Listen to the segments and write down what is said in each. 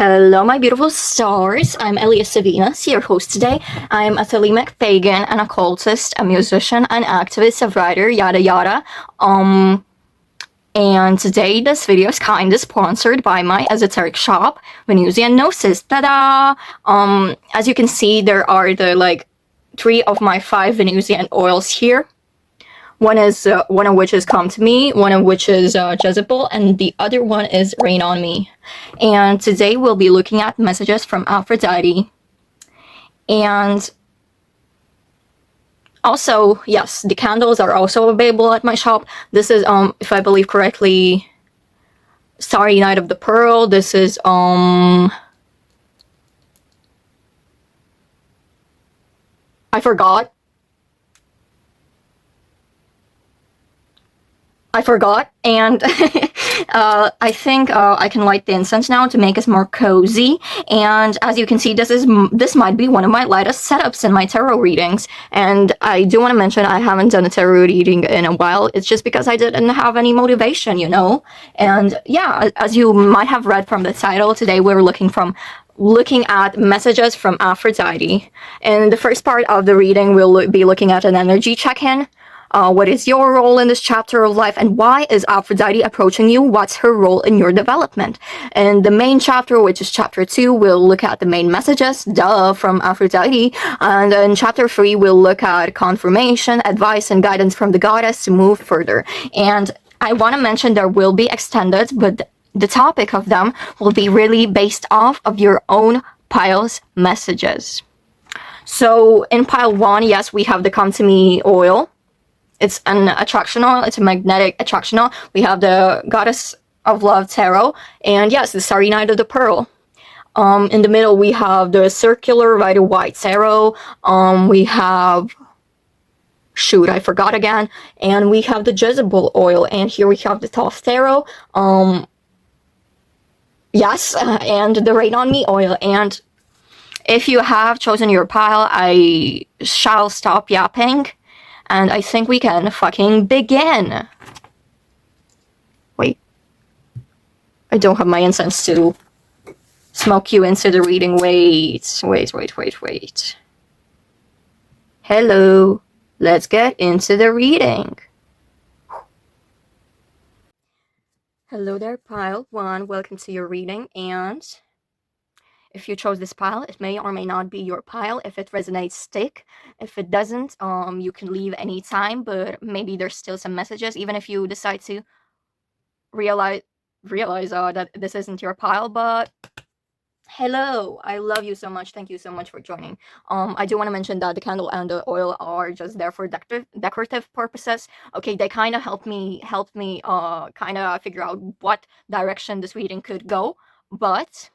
Hello, my beautiful stars. I'm Elias, your host today. I'm a Thelemic Pagan, an occultist, a musician, an activist, a writer, yada yada. And today this video is kinda sponsored by my esoteric shop, Venusian Gnosis. Ta-da! As you can see, there are the 3 of my 5 Venusian oils here. One of which is Come to Me, one of which is Jezebel, and the other one is Rain on Me. And today we'll be looking at messages from Aphrodite. And also, yes, the candles are also available at my shop. This is, if I believe correctly, Starry Night of the Pearl. This is, I forgot, and I think I can light the incense now to make us more cozy. And as you can see, this might be one of my lightest setups in my tarot readings. And I do want to mention I haven't done a tarot reading in a while. It's just because I didn't have any motivation, you know. And yeah, as you might have read from the title, today we're looking at messages from Aphrodite. In the first part of the reading, we'll be looking at an energy check-in. What is your role in this chapter of life, and why is Aphrodite approaching you? What's her role in your development? In the main chapter, which is chapter 2, we'll look at the main messages, from Aphrodite. And in chapter 3, we'll look at confirmation, advice, and guidance from the goddess to move further. And I want to mention there will be extended, but the topic of them will be really based off of your own pile's messages. So in pile 1, yes, we have the Come to Me oil. It's an attraction oil. It's a magnetic attraction oil. We have the Goddess of Love Tarot. And yes, the Starry Night of the Pearl. In the middle, we have the Circular Rider White Tarot. We have... Shoot, I forgot again. And we have the Jezebel oil. And here we have the Thoth Tarot. Yes, and the Rain on Me oil. And if you have chosen your pile, I shall stop yapping. And I think we can fucking begin. Wait. I don't have my incense to smoke you into the reading. Wait. Hello. Let's get into the reading. Hello there, pile 1. Welcome to your reading. And if you chose this pile, it may or may not be your pile. If it resonates, stick. If it doesn't, you can leave anytime, but maybe there's still some messages, even if you decide to realize that this isn't your pile. But hello, I love you so much. Thank you so much for joining. I do want to mention that the candle and the oil are just there for decorative purposes. Okay, they kind of helped me kind of figure out what direction this reading could go, but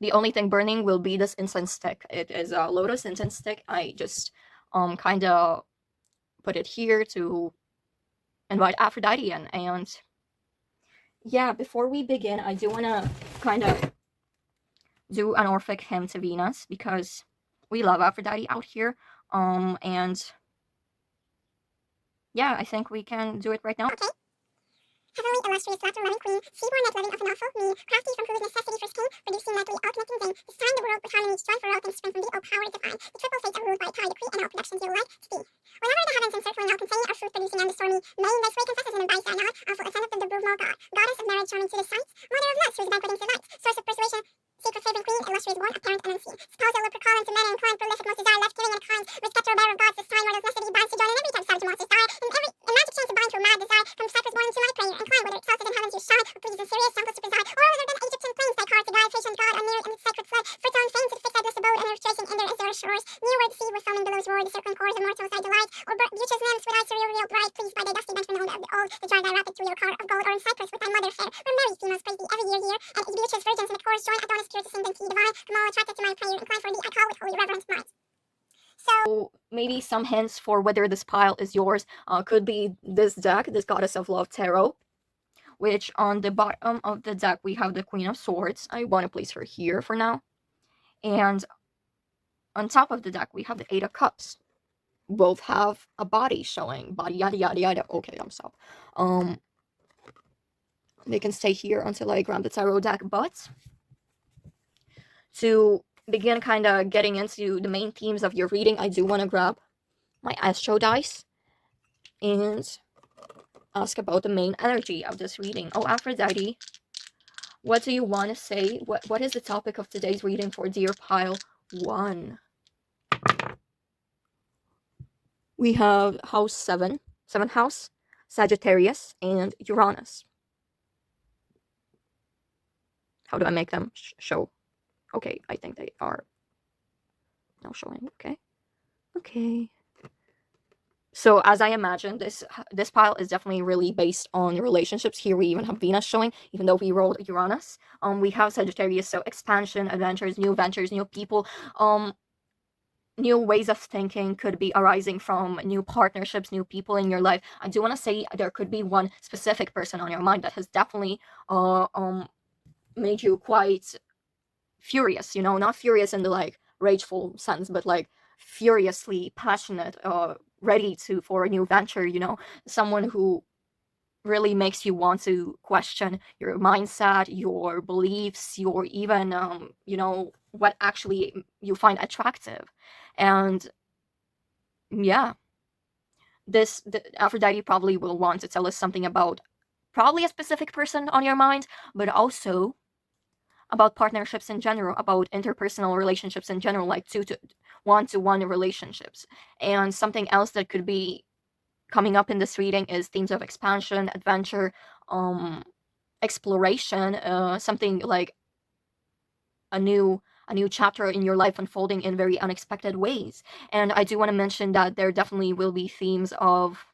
the only thing burning will be this incense stick. It is a lotus incense stick. I just kind of put it here to invite Aphrodite in. And yeah, before we begin, I do want to kind of do an Orphic hymn to Venus, because we love Aphrodite out here. And yeah, I think we can do it right now. Okay. Heavenly illustrious laughter-loving queen, seaborn yet loving of an awful me, crafty from whose necessity first came, producing nightly all-connecting vein, destroying the world with harmony, strive for wealth and strength from thee, O power divine. The triple fates are ruled by a tie, decree and all productions yield light to thee. Whenever the heavens encircling all contain are fruit-producing and restore me, may in thy sway confesses and advice I nod, awful attendant of the broom, O God, goddess of marriage charming to the sights, mother of loves whose banquetings delights, source of persuasion, secret favorite queen, illustrious born, apparent and unseen. Spousal of procalling to men and kind, prolific, most desire, life-giving and kind, respecter, bearer of gods, this time, mortals necessity binds to join in every time started to monsters dire, in magic chain to bind through mad desire, from cypress born into my prayer, incline, whether exalted in heavens you shine, or please in serious, soundless to preside, or older than Egyptian flames, thy car to guide, patient God, and near in its sacred flood, for its own fame to the fixed thy bliss abode, and earth tracing in their azure shores, near where the sea with foaming billows roar, the circling cores of mortals thy delight, or beauteous nymphs with eyes surreal bright, pleased by thy dusty bench renowned of the old, the jar thy rapid through your car of gold, or in cypress with thy mother fair, where merry females praise thee every year, and beauteous virgins in the chorus join Adonis pure to sing thy key divine, from all attracted to my prayer, incline for thee I call with holy reverence might. So maybe some hints for whether this pile is yours could be this deck, this Goddess of Love Tarot, which on the bottom of the deck we have the Queen of Swords. I want to place her here for now. And on top of the deck we have the Eight of Cups. Both have a body showing, body yada yada yada. Okay, I'm stop. They can stay here until I grab the tarot deck, but to begin kind of getting into the main themes of your reading, I do want to grab my astro dice and ask about the main energy of this reading. Oh, Aphrodite, what do you want to say? What is the topic of today's reading for dear pile 1? We have house 7, 7th house, Sagittarius, and Uranus. How do I make them show? Okay, I think they are now showing. Okay. So as I imagine, this pile is definitely really based on relationships. Here we even have Venus showing, even though we rolled Uranus. We have Sagittarius, so expansion, adventures, new ventures, new people. New ways of thinking could be arising from new partnerships, new people in your life. I do want to say there could be one specific person on your mind that has definitely made you quite furious, you know, not furious in the like rageful sense, but like furiously passionate, ready for a new venture, you know, someone who really makes you want to question your mindset, your beliefs, your even you know, what actually you find attractive. And yeah, the Aphrodite probably will want to tell us something about probably a specific person on your mind, but also about partnerships in general, about interpersonal relationships in general, like one-to-one relationships. And something else that could be coming up in this reading is themes of expansion, adventure, exploration, something like a new chapter in your life unfolding in very unexpected ways. And I do want to mention that there definitely will be themes of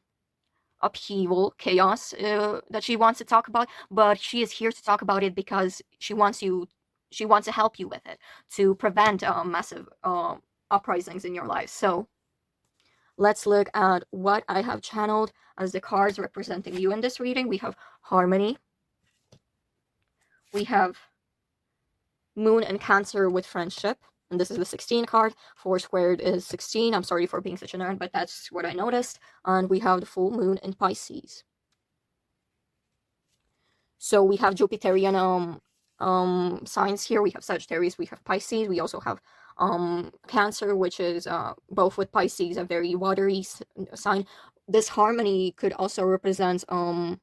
upheaval, chaos, that she wants to talk about, but she is here to talk about it because she wants to help you with it, to prevent massive uprisings in your life. So let's look at what I have channeled as the cards representing you in this reading. We have Harmony. We have Moon and Cancer with friendship. And this is the 16 card. 4 squared is 16. I'm sorry for being such a nerd, but that's what I noticed. And we have the full moon in Pisces. So we have Jupiterian signs here. We have Sagittarius, we have Pisces. We also have Cancer, which is both with Pisces, a very watery sign. This Harmony could also represent the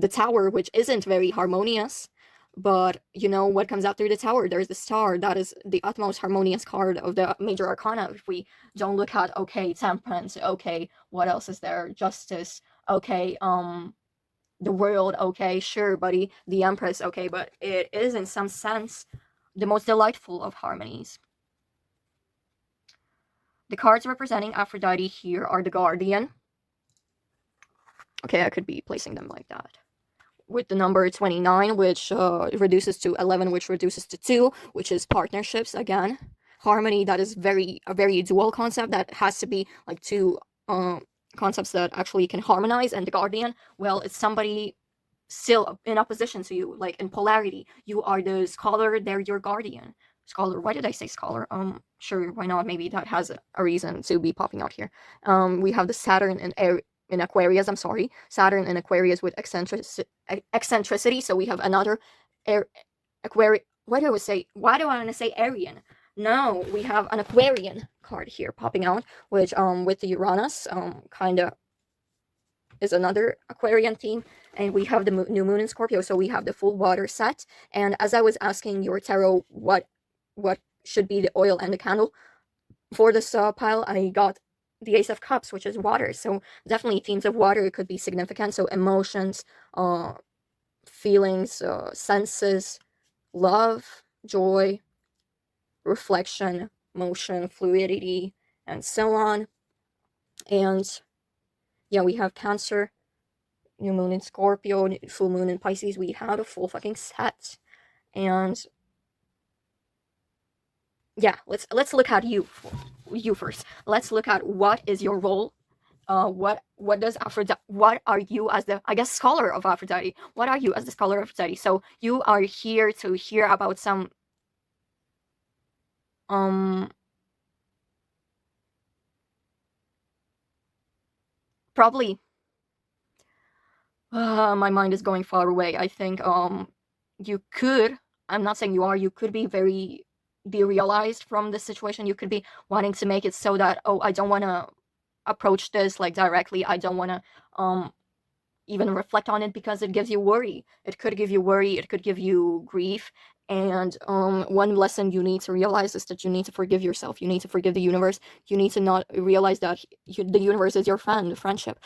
Tower, which isn't very harmonious. But you know what comes out through the Tower? There's the Star. That is the utmost harmonious card of the major arcana. If we don't look at, okay, Temperance, okay, what else is there? Justice, okay, the World, okay, sure, buddy, the Empress, okay, but it is in some sense the most delightful of harmonies. The cards representing Aphrodite here are the Guardian. Okay, I could be placing them like that. With the number 29, which reduces to 11, which reduces to 2, which is partnerships again. Harmony, that is a very dual concept that has to be like two concepts that actually can harmonize. And the Guardian, well, it's somebody still in opposition to you, like in polarity. You are the scholar, they're your guardian. Scholar, why did I say scholar? Sure, why not? Maybe that has a reason to be popping out here. We have the Saturn in Aquarius, I'm sorry. Saturn in Aquarius with eccentricity. So we have another Aquarius. Why do I want to say Arian? No, we have an Aquarian card here popping out, which with the Uranus kind of is another Aquarian theme. And we have the new moon in Scorpio, so we have the full water set. And as I was asking your tarot what should be the oil and the candle for this pile, I got the Ace of Cups, which is water. So definitely themes of water could be significant. So emotions, feelings, senses, love, joy, reflection, motion, fluidity, and so on. And yeah, we have Cancer, new moon in Scorpio, full moon in Pisces. We have a full fucking set. And yeah, let's look at you first. Let's look at what is your role. What does Aphrodite? What are you as the, I guess, scholar of Aphrodite? What are you as the scholar of Aphrodite? So you are here to hear about some probably my mind is going far away. I think you could I'm not saying you are. You could be very derealized from this situation. You could be wanting to make it so that, oh, I don't want to approach this like directly. I don't want to even reflect on it because it gives you worry. It could give you worry. It could give you grief. And one lesson you need to realize is that you need to forgive yourself. You need to forgive the universe. You need to not realize that the universe is your friend, friendship.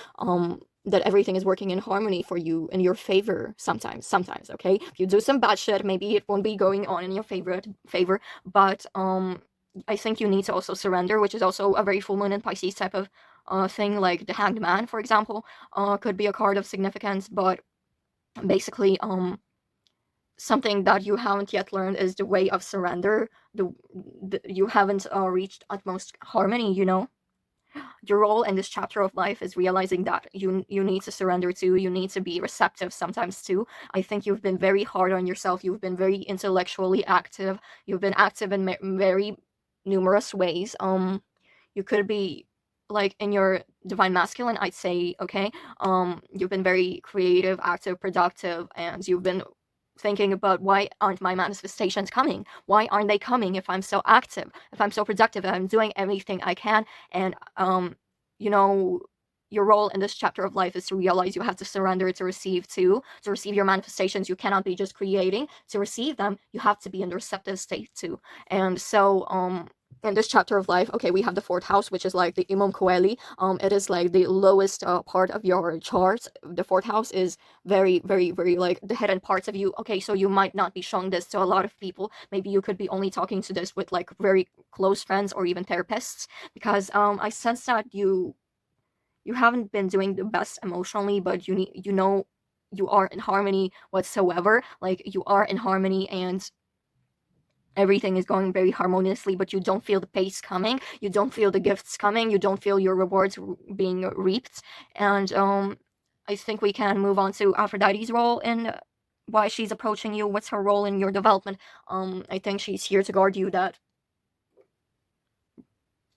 That everything is working in harmony for you, in your favor. Sometimes, okay. If you do some bad shit, maybe it won't be going on in your favor. But I think you need to also surrender, which is also a very full moon in Pisces type of thing. Like the Hanged Man, for example, could be a card of significance. But basically, something that you haven't yet learned is the way of surrender. You haven't reached utmost harmony, you know. Your role in this chapter of life is realizing that you need to surrender too. You need to be receptive sometimes too. I think you've been very hard on yourself. You've been very intellectually active. You've been active in very numerous ways. You could be like in your divine masculine, I'd say, okay. You've been very creative, active, productive, and you've been thinking about, why aren't my manifestations coming? Why aren't they coming if I'm so active, if I'm so productive, if I'm doing everything I can? And you know, your role in this chapter of life is to realize you have to surrender to receive too. To receive your manifestations, you cannot be just creating. To receive them, you have to be in the receptive state too. And so in this chapter of life, okay, we have the fourth house, which is like the Imam Coeli. It is like the lowest part of your chart. The fourth house is very, very, very like the hidden parts of you. Okay, so you might not be showing this to a lot of people. Maybe you could be only talking to this with like very close friends or even therapists, because I sense that you haven't been doing the best emotionally, but you know, you are in harmony whatsoever. Like you are in harmony and everything is going very harmoniously, but you don't feel the pace coming, you don't feel the gifts coming, you don't feel your rewards being reaped. And I think we can move on to Aphrodite's role in why she's approaching you. What's her role in your development? I think she's here to guard you, that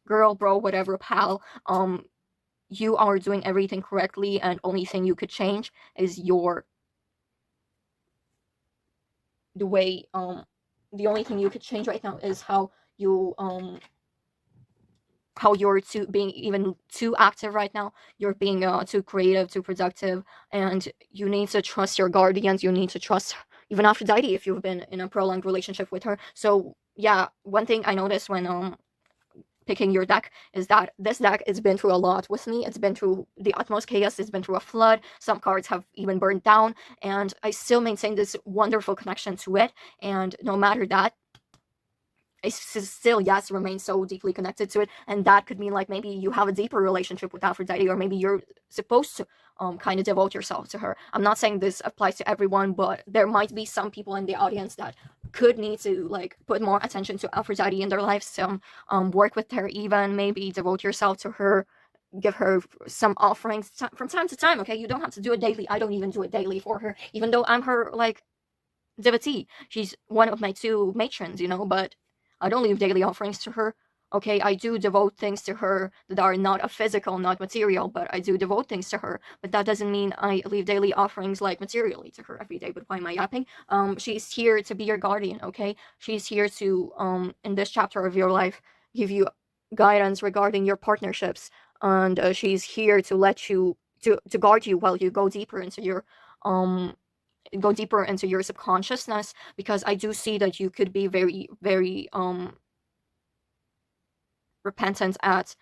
girl, bro, whatever, pal, you are doing everything correctly, and only thing you could change is the way the only thing you could change right now is how you're too being even too active right now. You're being too creative, too productive, and you need to trust your guardians. You need to trust even Aphrodite if you've been in a prolonged relationship with her. So yeah, one thing I noticed when picking your deck is that this deck has been through a lot with me. It's been through the utmost chaos. It's been through a flood. Some cards have even burned down, and I still maintain this wonderful connection to it. And no matter that, I still, yes, remain so deeply connected to it. And that could mean like maybe you have a deeper relationship with Aphrodite, or maybe you're supposed to kind of devote yourself to her. I'm not saying this applies to everyone, but there might be some people in the audience that could need to like put more attention to Aphrodite in their lives. So work with her, even maybe devote yourself to her, give her some offerings from time to time. Okay, you don't have to do it daily. I don't even do it daily for her, even though I'm her like devotee. She's one of my two matrons, you know, but I don't leave daily offerings to her. Okay, I do devote things to her that are not a physical, not material, but I do devote things to her. But that doesn't mean I leave daily offerings like materially to her every day. But why am I yapping? She's here to be your guardian, okay? She's here to, in this chapter of your life, give you guidance regarding your partnerships. And she's here to let you, to guard you while you go deeper into your, subconsciousness, because I do see that you could be very, very repentant at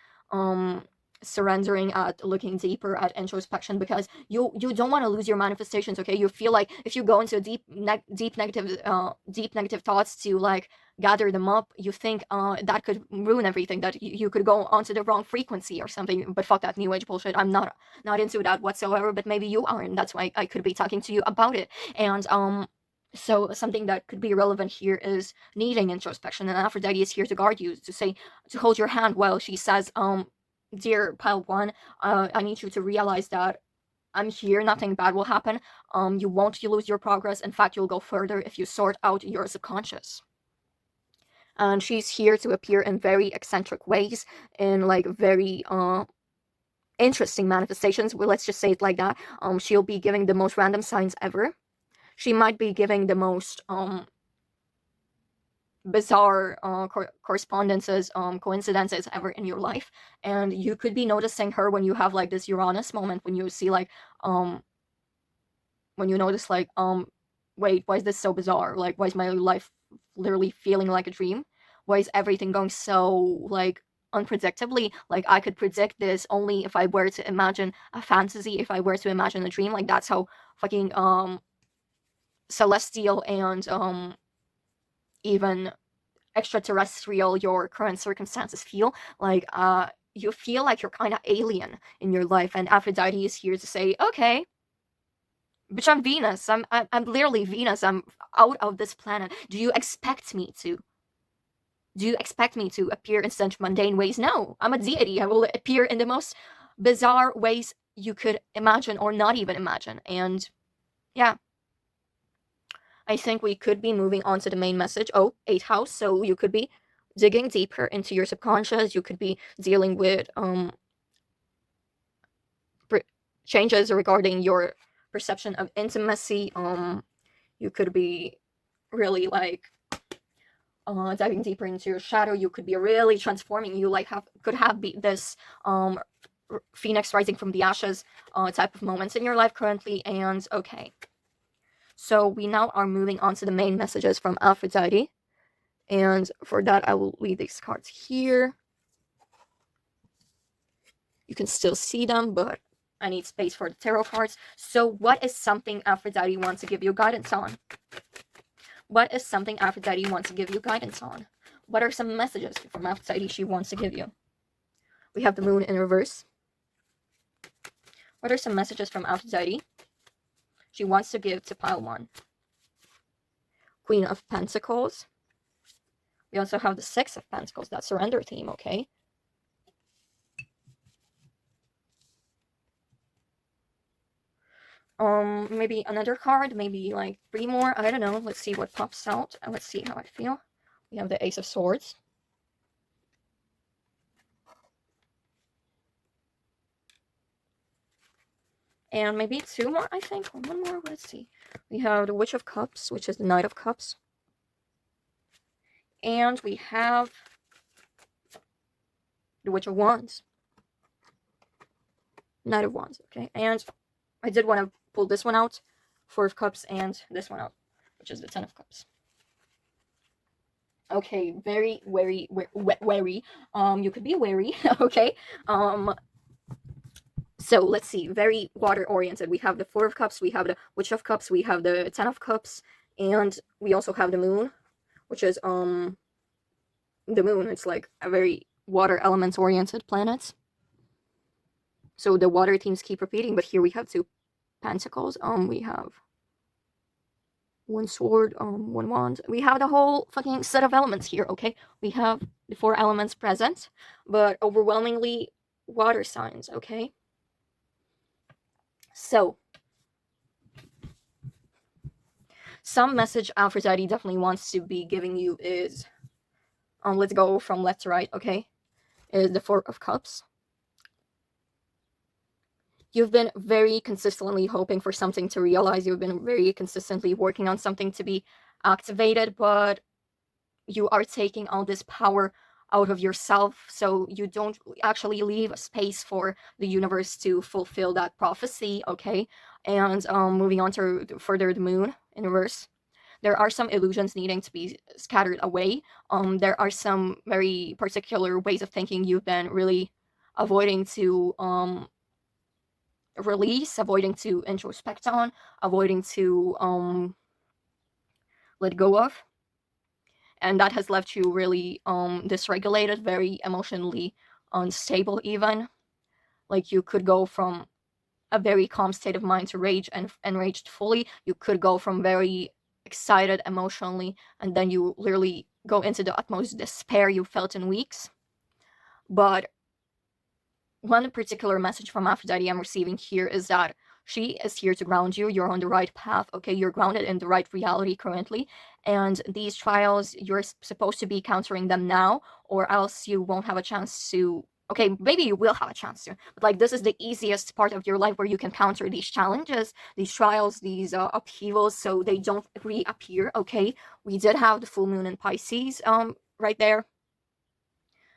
surrendering, at looking deeper, at introspection, because you don't want to lose your manifestations. Okay, you feel like if you go into deep negative thoughts to like gather them up, you think that could ruin everything, that you could go onto the wrong frequency or something. But fuck that new age bullshit. I'm not into that whatsoever, but maybe you are, and that's why I could be talking to you about it. And so something that could be relevant here is needing introspection, and Aphrodite is here to guard you, to hold your hand while she says, dear pile one, I need you to realize that I'm here, nothing bad will happen. You won't lose your progress. In fact, you'll go further if you sort out your subconscious. And she's here to appear in very eccentric ways, in like very interesting manifestations. Well, let's just say it like that. She'll be giving the most random signs ever. She might be giving the most bizarre correspondences, coincidences ever in your life, and you could be noticing her when you have like this Uranus moment, when you see like when you notice like wait, why is this so bizarre? Like, why is my life literally feeling like a dream? Why is everything going so like unpredictably? Like, I could predict this only if I were to imagine a fantasy, if I were to imagine a dream. Like, that's how fucking celestial and even extraterrestrial your current circumstances feel. Like, you feel like you're kind of alien in your life, and Aphrodite is here to say, okay, bitch, I'm Venus. I'm literally Venus. I'm out of this planet. Do you expect me to? Do you expect me to appear in such mundane ways? No, I'm a deity. I will appear in the most bizarre ways you could imagine or not even imagine. And yeah, I think we could be moving on to the main message. Oh, 8th house. So you could be digging deeper into your subconscious. You could be dealing with changes regarding your perception of intimacy. You could be really like diving deeper into your shadow. You could be really transforming. You like could have be this phoenix rising from the ashes type of moments in your life currently. And okay, so we now are moving on to the main messages from Aphrodite, and for that I will leave these cards here. You can still see them, but I need space for the tarot cards. So what is something Aphrodite wants to give you guidance on? What is something Aphrodite wants to give you guidance on? What are some messages from Aphrodite she wants to give you? We have the moon in reverse. What are some messages from Aphrodite she wants to give to pile 1? Queen of Pentacles. We also have the 6 of Pentacles, that surrender theme, okay? Maybe another card, maybe like 3 more, I don't know. Let's see what pops out, and let's see how I feel. We have the Ace of Swords. And maybe 2 more, I think, or 1 more, let's see. We have the Witch of Cups, which is the Knight of Cups. And we have the Witch of Wands. Knight of Wands, okay? And I did want to pull this one out, 4 of Cups, and this one out, which is the 10 of Cups. Okay, very wary. You could be wary, okay? So let's see, very water oriented. We have the 4 of Cups, we have the Witch of Cups, we have the 10 of Cups, and we also have the moon, which is the moon. It's like a very water elements oriented planet. So the water themes keep repeating, but here we have 2 pentacles. We have 1 sword, 1 wand. We have the whole fucking set of elements here, okay? We have the 4 elements present, but overwhelmingly water signs, okay? So, some message Aphrodite definitely wants to be giving you is, let's go from left to right, okay? Is the 4 of Cups. You've been very consistently hoping for something to realize. You've been very consistently working on something to be activated, but you are taking all this power out of yourself, so you don't actually leave a space for the universe to fulfill that prophecy, okay? And moving on to further the moon in reverse. There are some illusions needing to be scattered away. There are some very particular ways of thinking you've been really avoiding to release, avoiding to introspect on, avoiding to let go of. And that has left you really dysregulated, very emotionally unstable even. Like, you could go from a very calm state of mind to rage and enraged fully. You could go from very excited emotionally, and then you literally go into the utmost despair you felt in weeks. But one particular message from Aphrodite I'm receiving here is that she is here to ground you. You're on the right path, okay? You're grounded in the right reality currently. And these trials, you're supposed to be countering them now, or else you won't have a chance to Okay, maybe you will have a chance to, but like this is the easiest part of your life where you can counter these challenges, these trials, these upheavals, so they don't reappear. Okay, we did have the full moon in Pisces right there,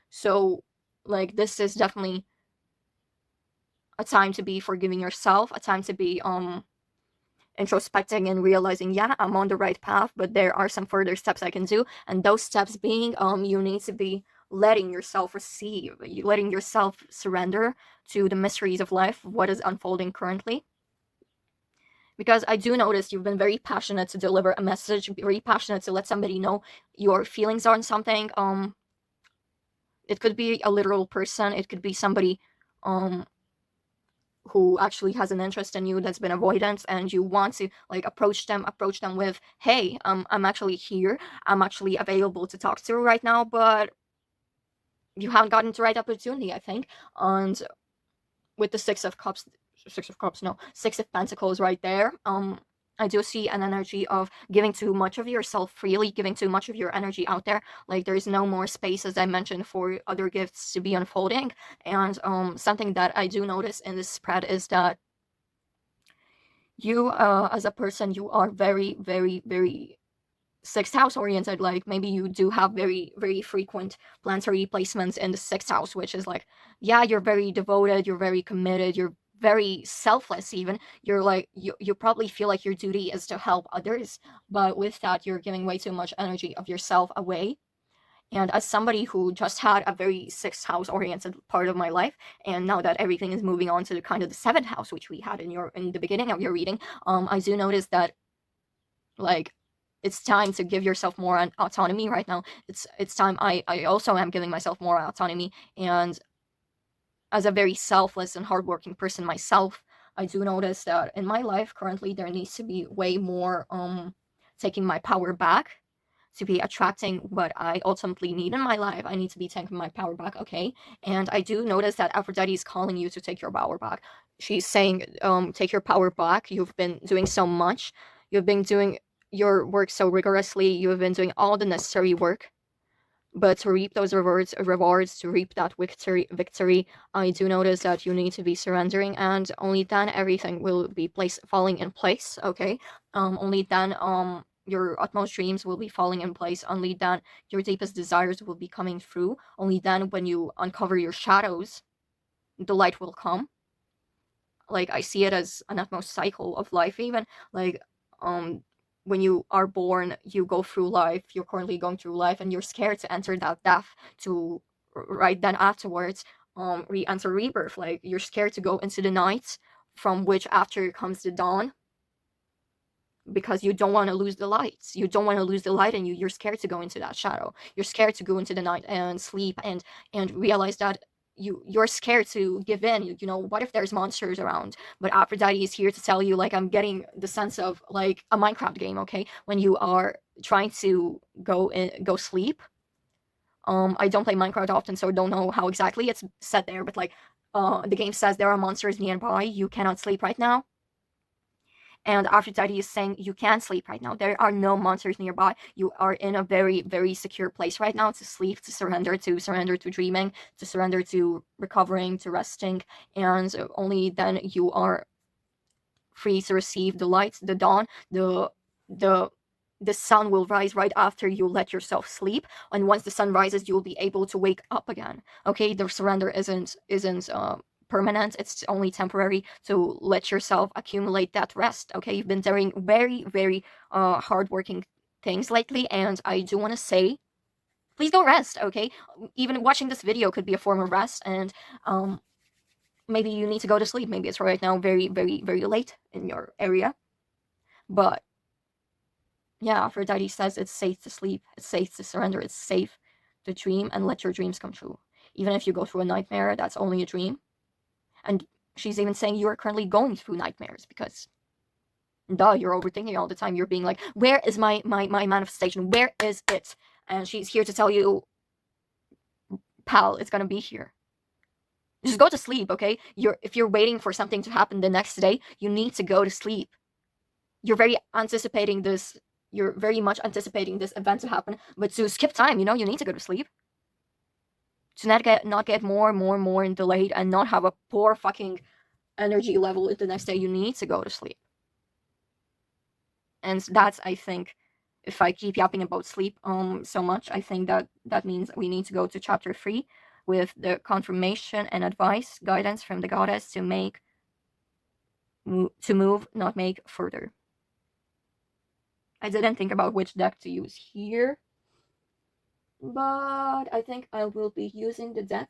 so like this is definitely a time to be forgiving yourself, a time to be introspecting and realizing, yeah, I'm on the right path, but there are some further steps I can do. And those steps being, you need to be letting yourself receive, letting yourself surrender to the mysteries of life, what is unfolding currently. Because I do notice you've been very passionate to deliver a message, very passionate to let somebody know your feelings on something. It could be a literal person, it could be somebody who actually has an interest in you that's been avoidant, and you want to like approach them with, hey, I'm actually here, I'm actually available to talk to right now, but you haven't gotten the right opportunity, I think. And with the Six of Pentacles right there, I do see an energy of giving too much of yourself freely, giving too much of your energy out there. Like there's no more space, as I mentioned, for other gifts to be unfolding. And something that I do notice in this spread is that you, as a person, you are very, very, very sixth house oriented. Like maybe you do have very, very frequent planetary placements in the sixth house, which is like, yeah, you're very devoted, you're very committed, you're very selfless. Even you're like, you probably feel like your duty is to help others, but with that you're giving way too much energy of yourself away. And as somebody who just had a very sixth house oriented part of my life, and now that everything is moving on to the kind of the seventh house, which we had in the beginning of your reading, I do notice that like it's time to give yourself more autonomy right now. It's time. I also am giving myself more autonomy, and as a very selfless and hardworking person myself, I do notice that in my life currently there needs to be way more taking my power back to be attracting what I ultimately need in my life. I need to be taking my power back, okay? And I do notice that Aphrodite is calling you to take your power back. She's saying, take your power back. You've been doing so much. You've been doing your work so rigorously. You've been doing all the necessary work. But to reap those rewards, to reap that victory, I do notice that you need to be surrendering, and only then everything will be falling in place. Okay, only then your utmost dreams will be falling in place. Only then your deepest desires will be coming through. Only then, when you uncover your shadows, the light will come. Like I see it as an utmost cycle of life. Even like um when you are born, you go through life, you're currently going through life, and you're scared to enter that death, to right then afterwards re-enter rebirth. Like you're scared to go into the night, from which after comes the dawn, because you don't want to lose the lights, you don't want to lose the light in you. You're scared to go into that shadow, you're scared to go into the night and sleep, and realize that you're scared to give in. You know, what if there's monsters around? But Aphrodite is here to tell you, like, I'm getting the sense of like a Minecraft game, okay, when you are trying to go sleep. I don't play Minecraft often, so I don't know how exactly it's set there, but like the game says there are monsters nearby, you cannot sleep right now. And Aphrodite is saying you can't sleep right now. There are no monsters nearby. You are in a very, very secure place right now to sleep, to surrender to dreaming, to surrender to recovering, to resting. And only then you are free to receive the light, the dawn, the sun will rise right after you let yourself sleep. And once the sun rises, you'll be able to wake up again. Okay, the surrender isn't permanent, it's only temporary, to let yourself accumulate that rest. Okay, you've been doing very, very hardworking things lately, and I do want to say, please go rest. Okay, even watching this video could be a form of rest, and maybe you need to go to sleep. Maybe it's right now very, very, very late in your area, but yeah, Aphrodite says it's safe to sleep, it's safe to surrender, it's safe to dream and let your dreams come true. Even if you go through a nightmare, that's only a dream. And she's even saying you are currently going through nightmares because, duh, you're overthinking all the time. You're being like, where is my manifestation? Where is it? And she's here to tell you, pal, it's gonna be here. Just go to sleep, okay? If you're waiting for something to happen the next day, you need to go to sleep. You're very anticipating this. You're very much anticipating this event to happen, but to skip time, you know, you need to go to sleep. to not get more delayed and not have a poor fucking energy level the next day. You need to go to sleep. And that's, I think, if I keep yapping about sleep so much, I think that means we need to go to chapter 3 with the confirmation and advice, guidance from the goddess to move, not make further. I didn't think about which deck to use here, but I think I will be using the deck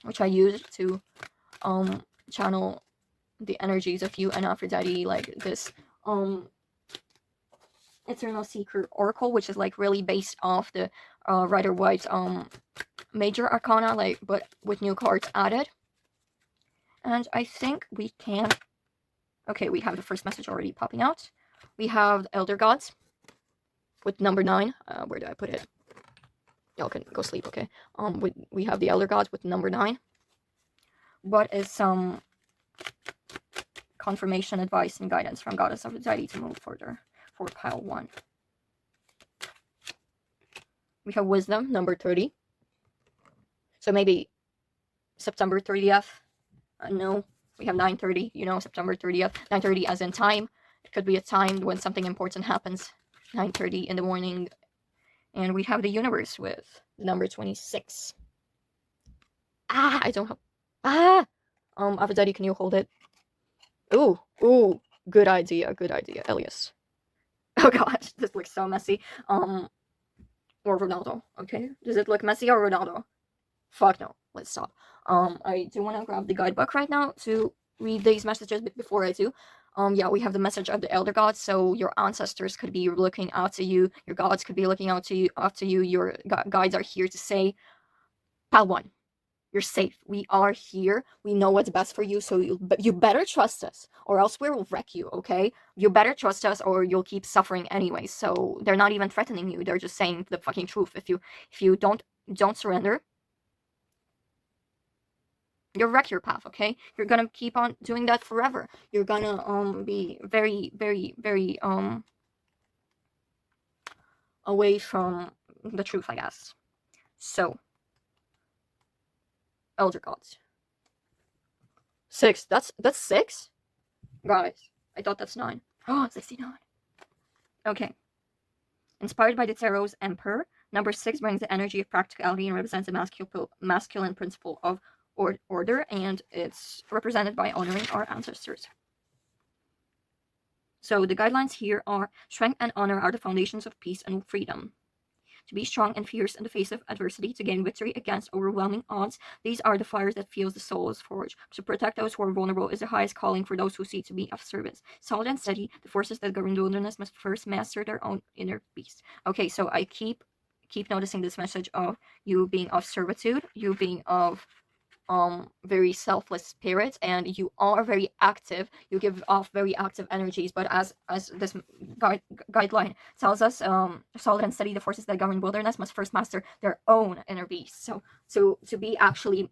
which I used to channel the energies of you and Aphrodite, like this Eternal Seeker Oracle, which is like really based off the Rider-Waite's major arcana, like, but with new cards added. And I think we can... Okay, we have the first message already popping out. We have the Elder Gods with number 9. Where did I put it? Y'all can go sleep, okay? We have the Elder Gods with number 9. What is some confirmation, advice, and guidance from Goddess Aphrodite to move further for pile 1? We have Wisdom, number 30. So maybe September 30th. No, we have 9:30. You know, September 30th. 9:30 as in time. It could be a time when something important happens. 9:30 in the morning. And we have the Universe with the number 26. I don't have... Aphrodite, can you hold it? Ooh, good idea, Elias. Oh gosh, this looks so messy. Or Ronaldo, okay? Does it look messy or Ronaldo? Fuck no, let's stop. I do want to grab the guidebook right now to read these messages, but before I do, yeah, we have the message of the Elder Gods, so your ancestors could be looking out to you, your gods could be looking out to you, your guides are here to say, pile 1. You're safe. We are here. We know what's best for you, so you better trust us, or else we will wreck you, okay? You better trust us, or you'll keep suffering anyway. So they're not even threatening you. They're just saying the fucking truth. If you don't surrender, you'll wreck your path, okay? You're gonna keep on doing that forever. You're gonna be very, very, very away from the truth, I guess. So, Elder Gods. 6. That's 6? Guys, I thought that's 9. Oh, 69. Okay. Inspired by the Tarot's Emperor, number 6 brings the energy of practicality and represents the masculine principle of order, and it's represented by honoring our ancestors. So the guidelines here are: strength and honor are the foundations of peace and freedom. To be strong and fierce in the face of adversity, to gain victory against overwhelming odds. These are the fires that fuels the soul is forged. To protect those who are vulnerable is the highest calling for those who seek to be of service. Solid and steady, the forces that govern the wilderness must first master their own inner beast. Okay, so I keep noticing this message of you being of servitude, you being of very selfless spirit, and you are very active. You give off very active energies, but as this guideline tells us, solid and steady, the forces that govern wilderness must first master their own inner beast. So to be actually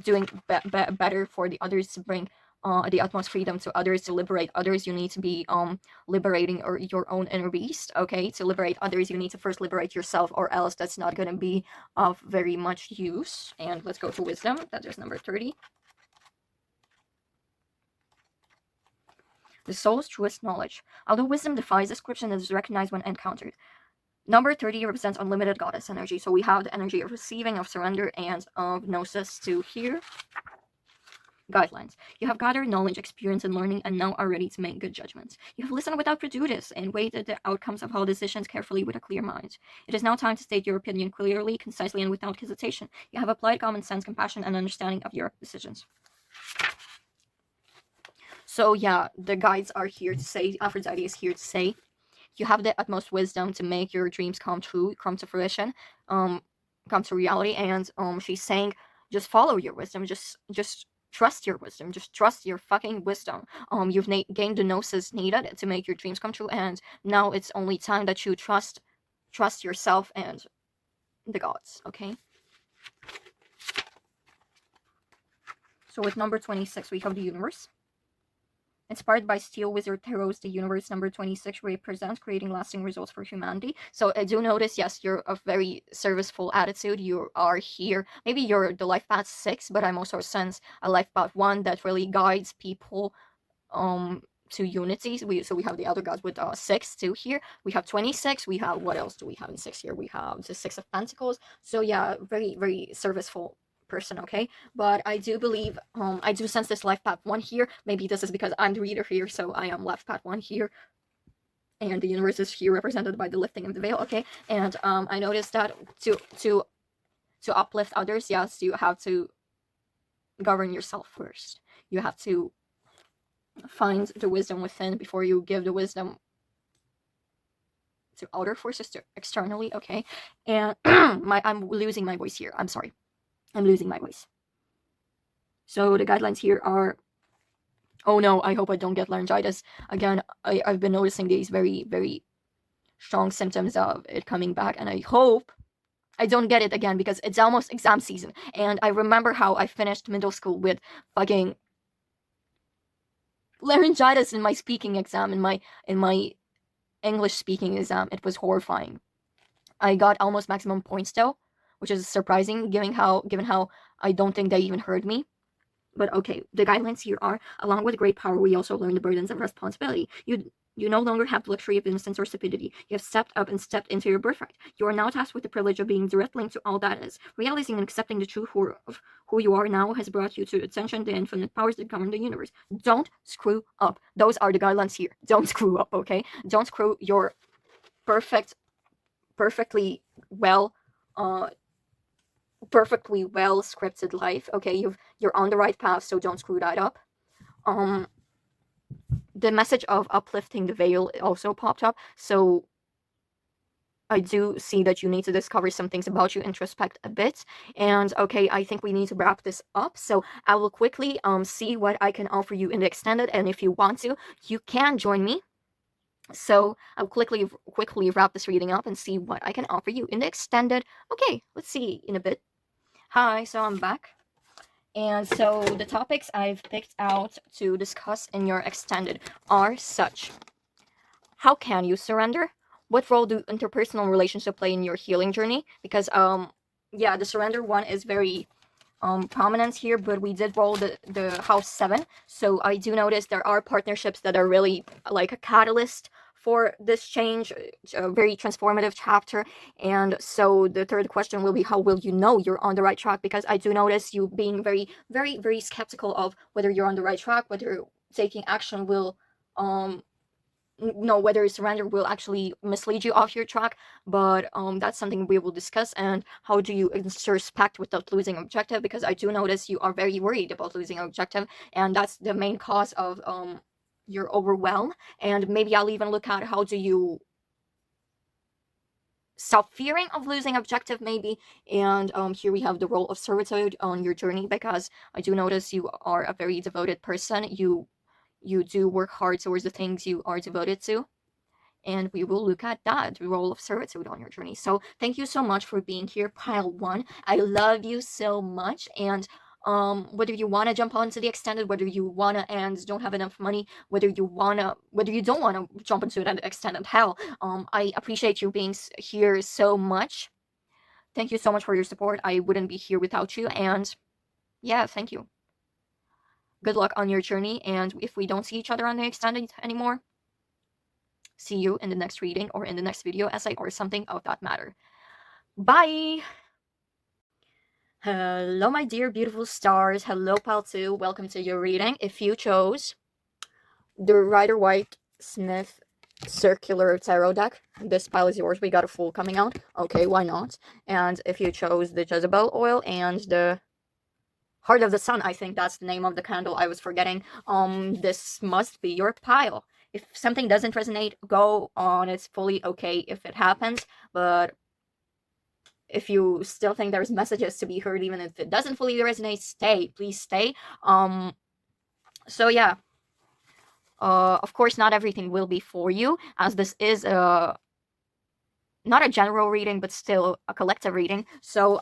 doing better for the others, to bring the utmost freedom to others, to liberate others, you need to be liberating your own inner beast. Okay, to liberate others, you need to first liberate yourself, or else that's not going to be of very much use. And let's go to Wisdom. That is number 30. The soul's truest knowledge. Although wisdom defies description, it is recognized when encountered. Number 30 represents unlimited goddess energy. So we have the energy of receiving, of surrender, and of gnosis to here. Guidelines. You have gathered knowledge, experience, and learning, and now are ready to make good judgments. You have listened without prejudice and weighed the outcomes of all decisions carefully with a clear mind. It is now time to state your opinion clearly, concisely, and without hesitation. You have applied common sense, compassion, and understanding of your decisions. So yeah, the guides are here to say, Aphrodite is here to say, you have the utmost wisdom to make your dreams come true, come to fruition, come to reality, and she's saying, just follow your wisdom, just trust your wisdom. Just trust your fucking wisdom. You've gained the gnosis needed to make your dreams come true, and now it's only time that you trust yourself and the gods, okay? So with number 26, we have the Universe. Inspired by Steel Wizard Tarot's The Universe number 26 represents creating lasting results for humanity. So I do notice, yes, you're a very serviceful attitude. You are here. Maybe you're the life path 6, but I'm also sense a life path 1 that really guides people to unity. So we have the other gods with 6 too here. We have 26. We have, what else do we have in 6 here? We have the 6 of Pentacles. So yeah, very, very serviceful person, okay? But I do believe, I do sense this life path 1 here. Maybe this is because I'm the reader here, so I am life path 1 here. And the universe is here represented by the lifting of the veil, okay? And I noticed that to uplift others, yes, you have to govern yourself first. You have to find the wisdom within before you give the wisdom to outer forces, to externally, okay? And I'm losing my voice here. I'm sorry. I'm losing my voice. So the guidelines here are, oh no, I hope I don't get laryngitis. Again, I've been noticing these very, very strong symptoms of it coming back, and I hope I don't get it again because it's almost exam season. And I remember how I finished middle school with fucking laryngitis in my speaking exam, in my English speaking exam. It was horrifying. I got almost maximum points though, which is surprising given how I don't think they even heard me. But okay, the guidelines here are, along with great power, we also learn the burdens of responsibility. You no longer have the luxury of innocence or stupidity. You have stepped up and stepped into your birthright. You are now tasked with the privilege of being direct linked to all that is. Realizing and accepting the truth of who you are now has brought you to attention the infinite powers that govern the universe. Don't screw up. Those are the guidelines here. Don't screw up, okay? Don't screw your perfectly well scripted life, okay? You're on the right path, so don't screw that up. The message of uplifting the veil also popped up, so I do see that you need to discover some things about you, introspect a bit. And okay, I think we need to wrap this up, so I will quickly see what I can offer you in the extended, and if you want to, you can join me. So I'll quickly wrap this reading up and see what I can offer you in the extended. Okay, let's see in a bit. Hi, so I'm back. And so the topics I've picked out to discuss in your extended are such. How can you surrender? What role do interpersonal relationships play in your healing journey? Because yeah, the surrender one is very prominent here, but we did roll the house 7, so I do notice there are partnerships that are really like a catalyst for this change, a very transformative chapter. And so the third question will be, how will you know you're on the right track? Because I do notice you being very, very, very skeptical of whether you're on the right track, whether taking action will whether surrender will actually mislead you off your track. But that's something we will discuss. And how do you introspect without losing objective? Because I do notice you are very worried about losing objective, and that's the main cause of your overwhelm. And maybe I'll even look at how do you stop fearing of losing objective, maybe. And here we have the role of servitude on your journey, because I do notice you are a very devoted person. You do work hard towards the things you are devoted to, and we will look at that, the role of servitude on your journey. So thank you so much for being here, pile 1. I love you so much. And whether you want to jump onto the extended, whether you want to and don't have enough money, whether you don't want to jump into the extended, hell, I appreciate you being here so much. Thank you so much for your support. I wouldn't be here without you. And yeah, thank you. Good luck on your journey, and if we don't see each other on the extended anymore, see you in the next reading or in the next video essay or something of that matter. Bye! Hello, my dear beautiful stars. Hello, pile 2. Welcome to your reading. If you chose the Rider-Waite Smith Circular Tarot deck, this pile is yours. We got a full coming out. Okay, why not? And if you chose the Jezebel oil and the Heart of the Sun, I think that's the name of the candle I was forgetting, this must be your pile. If something doesn't resonate, go on. It's fully okay if it happens. But if you still think there's messages to be heard, even if it doesn't fully resonate, stay. Please stay. So yeah. Of course, not everything will be for you, as this is not a general reading, but still a collective reading. So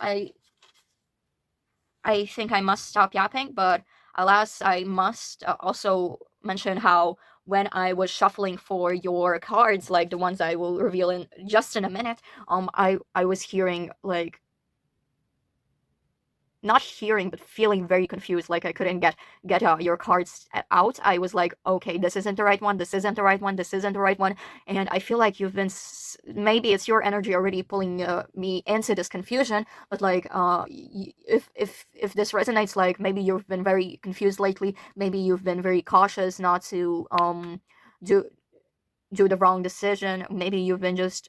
I think I must stop yapping, but alas, I must also mention how when I was shuffling for your cards, like the ones I will reveal in just in a minute, I was hearing like, not hearing but feeling very confused, like I couldn't get your cards out. I was like, okay, this isn't the right one, this isn't the right one, this isn't the right one. And I feel like you've been maybe it's your energy already pulling me into this confusion. But like if this resonates, like maybe you've been very confused lately, maybe you've been very cautious not to do the wrong decision, maybe you've been just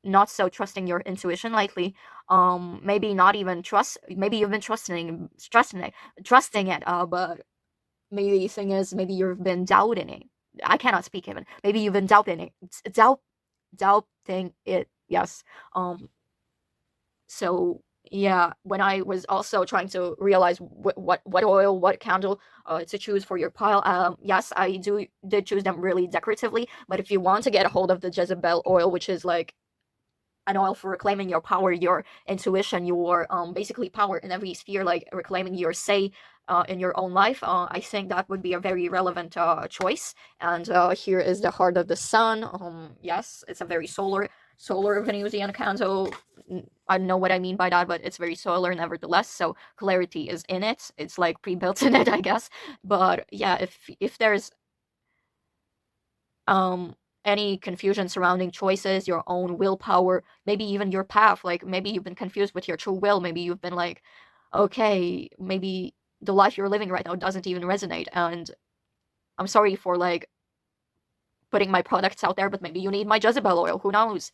not so trusting your intuition lately. Maybe not even maybe you've been trusting it, but maybe the thing is, maybe you've been doubting it. I cannot speak even. Maybe you've been doubting it. Doubting it. Yes. So yeah, when I was also trying to realize what oil, what candle to choose for your pile, yes, I did choose them really decoratively. But if you want to get a hold of the Jezebel oil, which is like an oil for reclaiming your power, your intuition, your basically power in every sphere, like reclaiming your say in your own life, I think that would be a very relevant choice. And here is the heart of the sun. Yes, it's a very solar Venusian candle. I don't know what I mean by that, but it's very solar nevertheless. So clarity is in it. It's like pre-built in it, I guess. But yeah, if there's any confusion surrounding choices, your own willpower, maybe even your path, like maybe you've been confused with your true will, maybe you've been like, okay, maybe the life you're living right now doesn't even resonate. And I'm sorry for like putting my products out there, but maybe you need my Jezebel oil, who knows.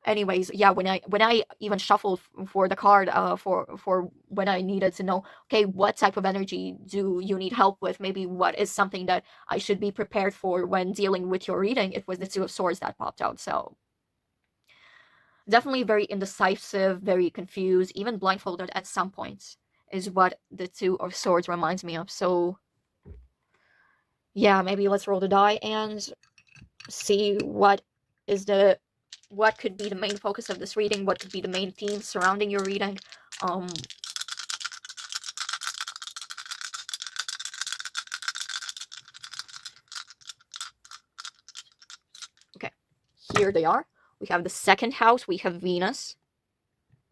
Anyways, yeah, when I even shuffled for the card for when I needed to know, okay, what type of energy do you need help with, maybe what is something that I should be prepared for when dealing with your reading, it was the Two of Swords that popped out. So definitely very indecisive, very confused, even blindfolded at some points is what the Two of Swords reminds me of. So yeah, maybe let's roll the die and see what could be the main focus of this reading, what could be the main themes surrounding your reading. Okay, here they are. We have the second house, we have Venus,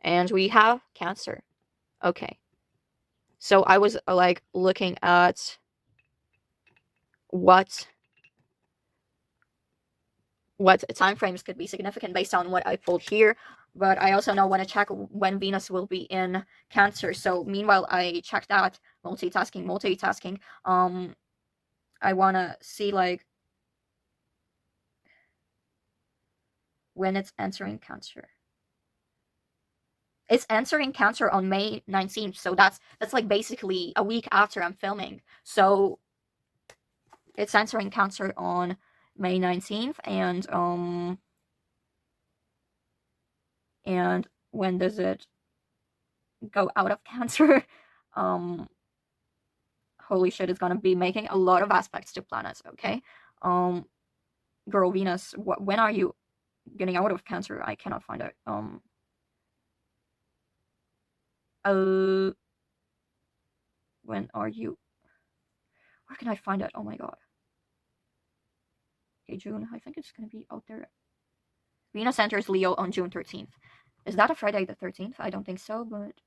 and we have Cancer. Okay, so I was like looking at what time frames could be significant based on what I pulled here, but I also now want to check when Venus will be in Cancer. So meanwhile I check that, multitasking. I want to see like when it's entering Cancer. It's entering Cancer on May 19th, so that's like basically a week after I'm filming. So it's entering Cancer on May 19th, and when does it go out of Cancer? Holy shit, it's gonna be making a lot of aspects to planets, okay? Girl Venus, when are you getting out of Cancer? I cannot find it. When are you? Where can I find it? Oh my god. Okay, June. I think it's gonna be out there. Venus enters Leo on June 13th. Is that a Friday the 13th? I don't think so, but wait.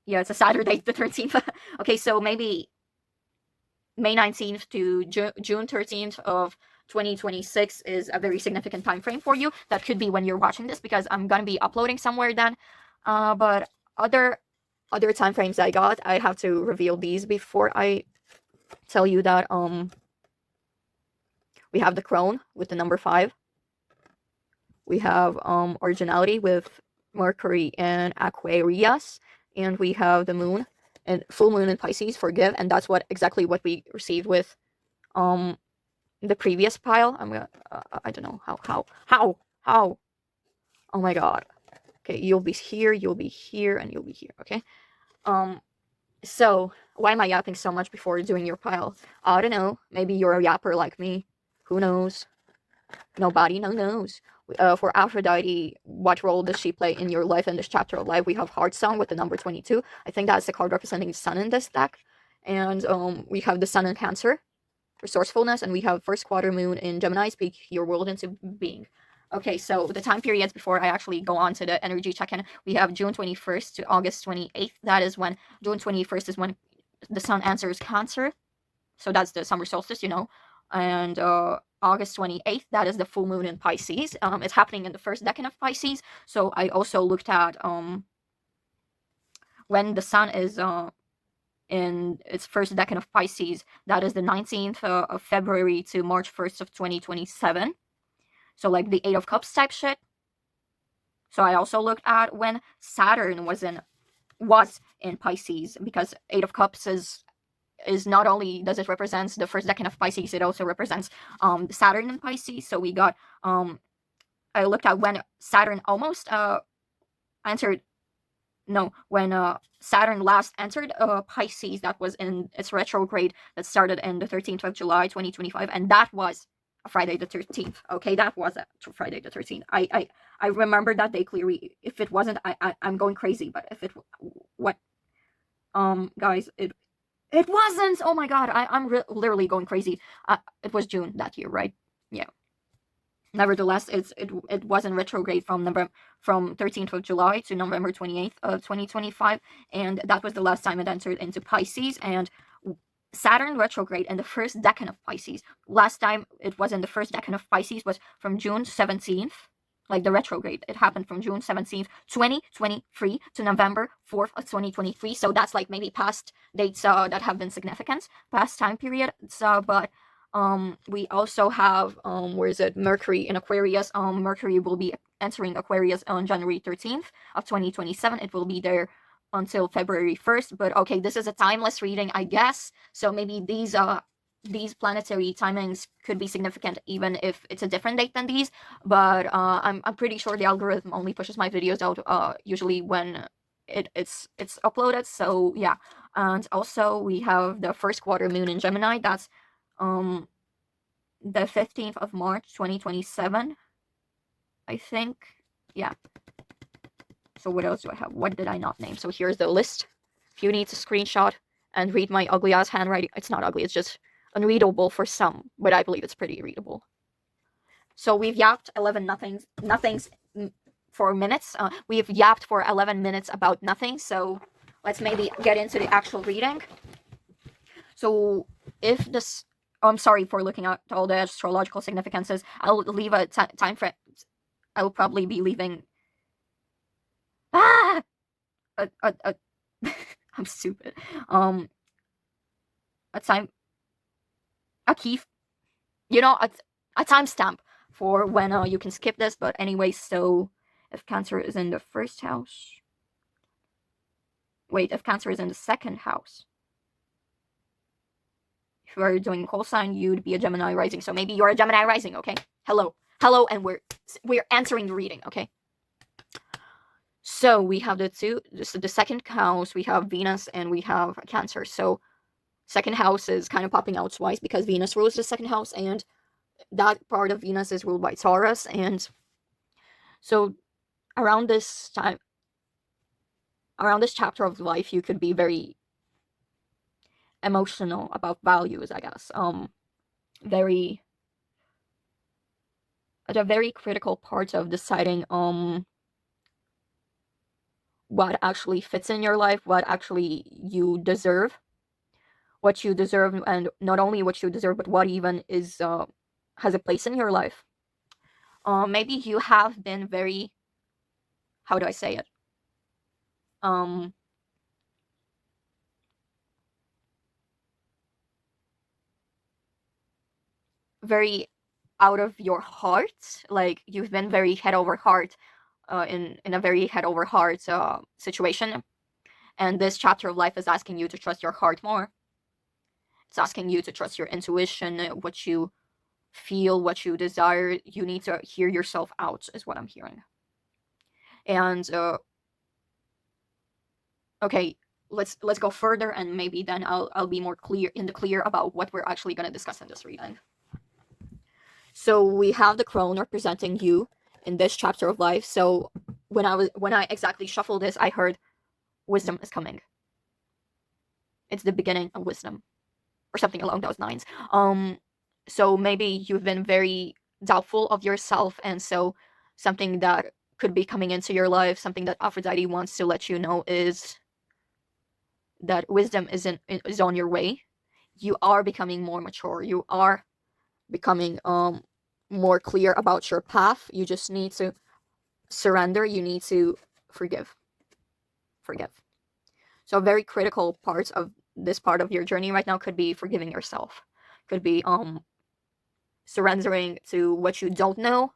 Yeah, it's a Saturday the 13th. Okay, so maybe May 19th to June 13th of 2026 is a very significant time frame for you. That could be when you're watching this, because I'm gonna be uploading somewhere then. But other time frames I got, I have to reveal these before I tell you that. We have the Crone with the number 5. We have Originality with Mercury and Aquarius, and we have the Moon and full moon in Pisces, Forgive, and that's exactly what we received with the previous pile. I'm gonna I don't know how. Oh my god. Okay, you'll be here, and you'll be here. Okay. So why am I yapping so much before doing your pile? I don't know. Maybe you're a yapper like me. Who knows? Nobody knows. For Aphrodite, what role does she play in your life in this chapter of life? We have Heart Song with the number 22. I think that's the card representing the sun in this deck. And we have the sun in Cancer, resourcefulness, and we have first quarter moon in Gemini, speak your world into being. Okay, so the time periods before I actually go on to the energy check-in, we have June 21st to August 28th. That is when June 21st is when the sun enters Cancer. So that's the summer solstice, you know. And August 28th, that is the full moon in Pisces. It's happening in the first decan of Pisces. So I also looked at when the sun is in its first decan of Pisces. That is the 19th of February to March 1st of 2027. So like the Eight of Cups type shit. So I also looked at when Saturn was in Pisces, because Eight of Cups is not only does it represent the first decan of Pisces, it also represents Saturn in Pisces. So we got I looked at when Saturn almost entered when Saturn last entered Pisces. That was in its retrograde that started in the 13th of July 2025, and that was Friday the 13th. Okay, that was Friday the 13th. I remember that day clearly. If it wasn't, I'm going crazy. But if it what guys, it wasn't. Oh my god, I'm literally going crazy. It was June that year, right? Yeah. Nevertheless, it was in retrograde from 13th of July to November 28th of 2025, and that was the last time it entered into Pisces. And Saturn retrograde in the first decan of Pisces. Last time it was in the first decan of Pisces was from June 17th. Like the retrograde, it happened from June 17th, 2023 to November 4th of 2023. So that's like maybe past dates that have been significant, past time period. But we also have where is it, Mercury in Aquarius. Mercury will be entering Aquarius on January 13th of 2027. It will be there until February 1st. But okay, this is a timeless reading, I guess. So maybe these planetary timings could be significant even if it's a different date than these. But I'm pretty sure the algorithm only pushes my videos out usually when it's uploaded. So yeah. And also we have the first quarter moon in Gemini. That's the 15th of March 2027, I think. Yeah. So what else do I have? What did I not name? So here's the list. If you need to screenshot and read my ugly ass handwriting, it's not ugly, it's just unreadable for some, but I believe it's pretty readable. So we've yapped 11 nothings for minutes. We've yapped for 11 minutes about nothing. So let's maybe get into the actual reading. So if this, I'm sorry for looking at all the astrological significances. I'll leave a time frame. I will probably be leaving. I'm stupid. A key, a timestamp for when you can skip this. But anyway, so if Cancer is in the first house, if Cancer is in the second house, if you are doing whole sign, you'd be a Gemini rising. So maybe you're a Gemini rising. Okay, hello, and we're answering the reading. Okay. So we have the second house, we have Venus and we have Cancer. So second house is kind of popping out twice because Venus rules the second house, and that part of Venus is ruled by Taurus. And so around this time, around this chapter of life, you could be very emotional about values, I guess. At a very critical part of deciding what actually fits in your life, what actually you deserve, and not only what you deserve, but what even is has a place in your life. Maybe you have been very, how do I say it? Very out of your heart. Like you've been very head over heart in a very head over heart situation. And this chapter of life is asking you to trust your heart more. It's asking you to trust your intuition, what you feel, what you desire. You need to hear yourself out, is what I'm hearing. And okay, let's go further, and maybe then I'll be more clear about what we're actually going to discuss in this reading. So we have the crone representing you in this chapter of life. So when I exactly shuffled this, I heard wisdom is coming. It's the beginning of wisdom, or something along those lines. So maybe you've been very doubtful of yourself, and so something that could be coming into your life, something that Aphrodite wants to let you know, is that wisdom is on your way. You are becoming more mature. You are becoming more clear about your path. You just need to surrender. You need to forgive. So very critical parts of this part of your journey right now could be forgiving yourself, could be surrendering to what you don't know,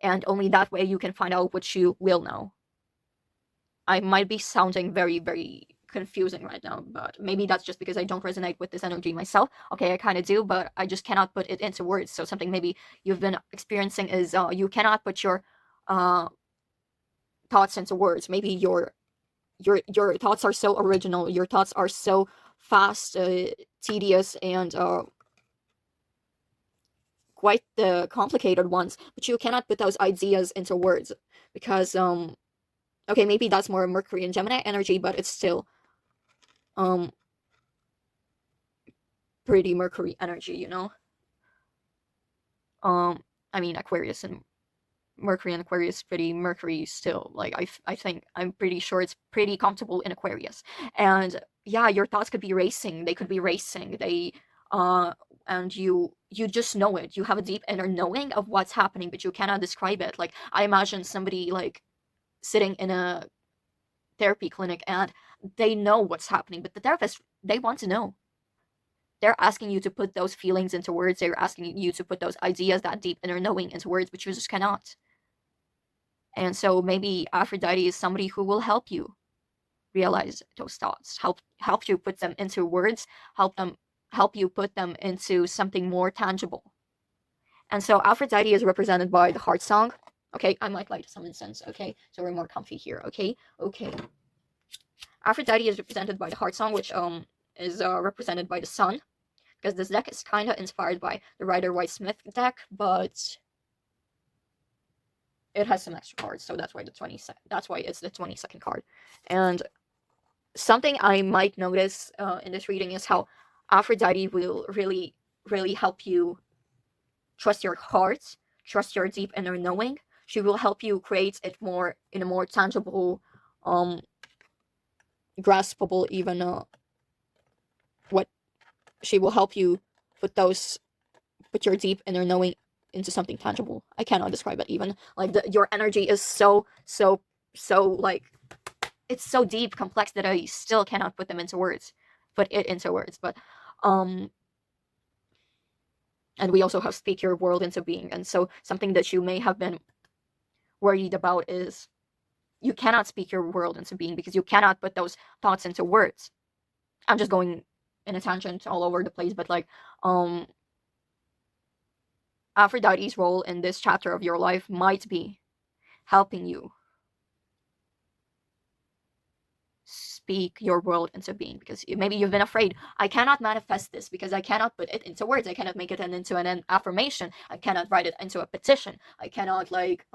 and only that way you can find out what you will know. I might be sounding very, very confusing right now, but maybe that's just because I don't resonate with this energy myself. Okay, I kind of do, but I just cannot put it into words. So something maybe you've been experiencing is you cannot put your thoughts into words. Maybe your thoughts are so original, your thoughts are so fast, tedious, and quite the complicated ones, but you cannot put those ideas into words because okay, maybe that's more Mercury and Gemini energy, but it's still pretty Mercury energy, you know. I mean, Aquarius and Mercury and Aquarius, pretty Mercury still. Like I think I'm pretty sure it's pretty comfortable in Aquarius, and yeah, your thoughts could be racing. They could be racing. And you just know it. You have a deep inner knowing of what's happening, but you cannot describe it. Like I imagine somebody like sitting in a therapy clinic and they know what's happening, but the therapist, they want to know. They're asking you to put those feelings into words. They're asking you to put those ideas, that deep inner knowing, into words, but you just cannot. And so maybe Aphrodite is somebody who will help you realize those thoughts, help you put them into words, help you put them into something more tangible. And so Aphrodite is represented by the heart song. Okay, I might light some incense, okay? So we're more comfy here, okay? Okay. Aphrodite is represented by the heart song, which is represented by the sun, because this deck is kind of inspired by the Rider-Waite-Smith deck, but it has some extra cards, so that's why it's the 22nd card. And something I might notice in this reading is how Aphrodite will really, really help you trust your heart, trust your deep inner knowing. She will help you create it more in a more tangible, graspable, even what she will help you put your deep inner knowing into something tangible. I cannot describe it even. Like your energy is so like, it's so deep, complex, that I still cannot put it into words. But and we also have speak your world into being. And so something that you may have been worried about is you cannot speak your world into being because you cannot put those thoughts into words. I'm just going in a tangent all over the place, but like Aphrodite's role in this chapter of your life might be helping you speak your world into being, because maybe you've been afraid. I cannot manifest this because I cannot put it into words. I cannot make it into an affirmation. I cannot write it into a petition. I cannot like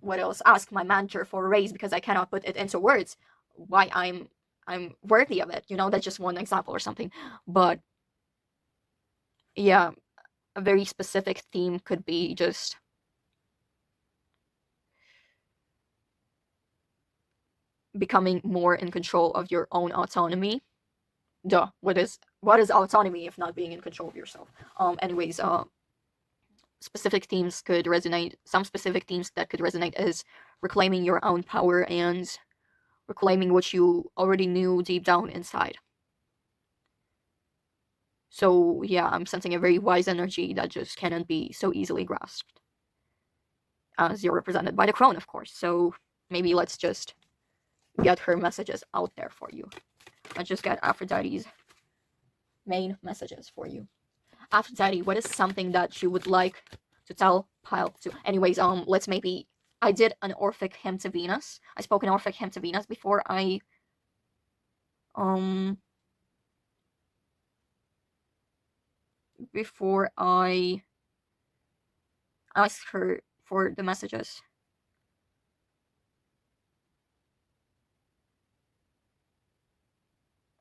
what else, ask my manager for a raise because I cannot put it into words. Why I'm worthy of it, you know. That's just one example or something. But yeah, a very specific theme could be just becoming more in control of your own autonomy. Duh, what is autonomy if not being in control of yourself? Anyways, specific themes could resonate. Some specific themes that could resonate is reclaiming your own power and reclaiming what you already knew deep down inside. So yeah, I'm sensing a very wise energy that just cannot be so easily grasped, as you're represented by the crone, of course. So maybe let's just get her messages out there for you. Let's just get Aphrodite's main messages for you. Aphrodite, what is something that you would like to tell Pile to? Anyways, let's maybe, I did an Orphic hymn to Venus. I spoke an Orphic hymn to Venus before I asked her for the messages.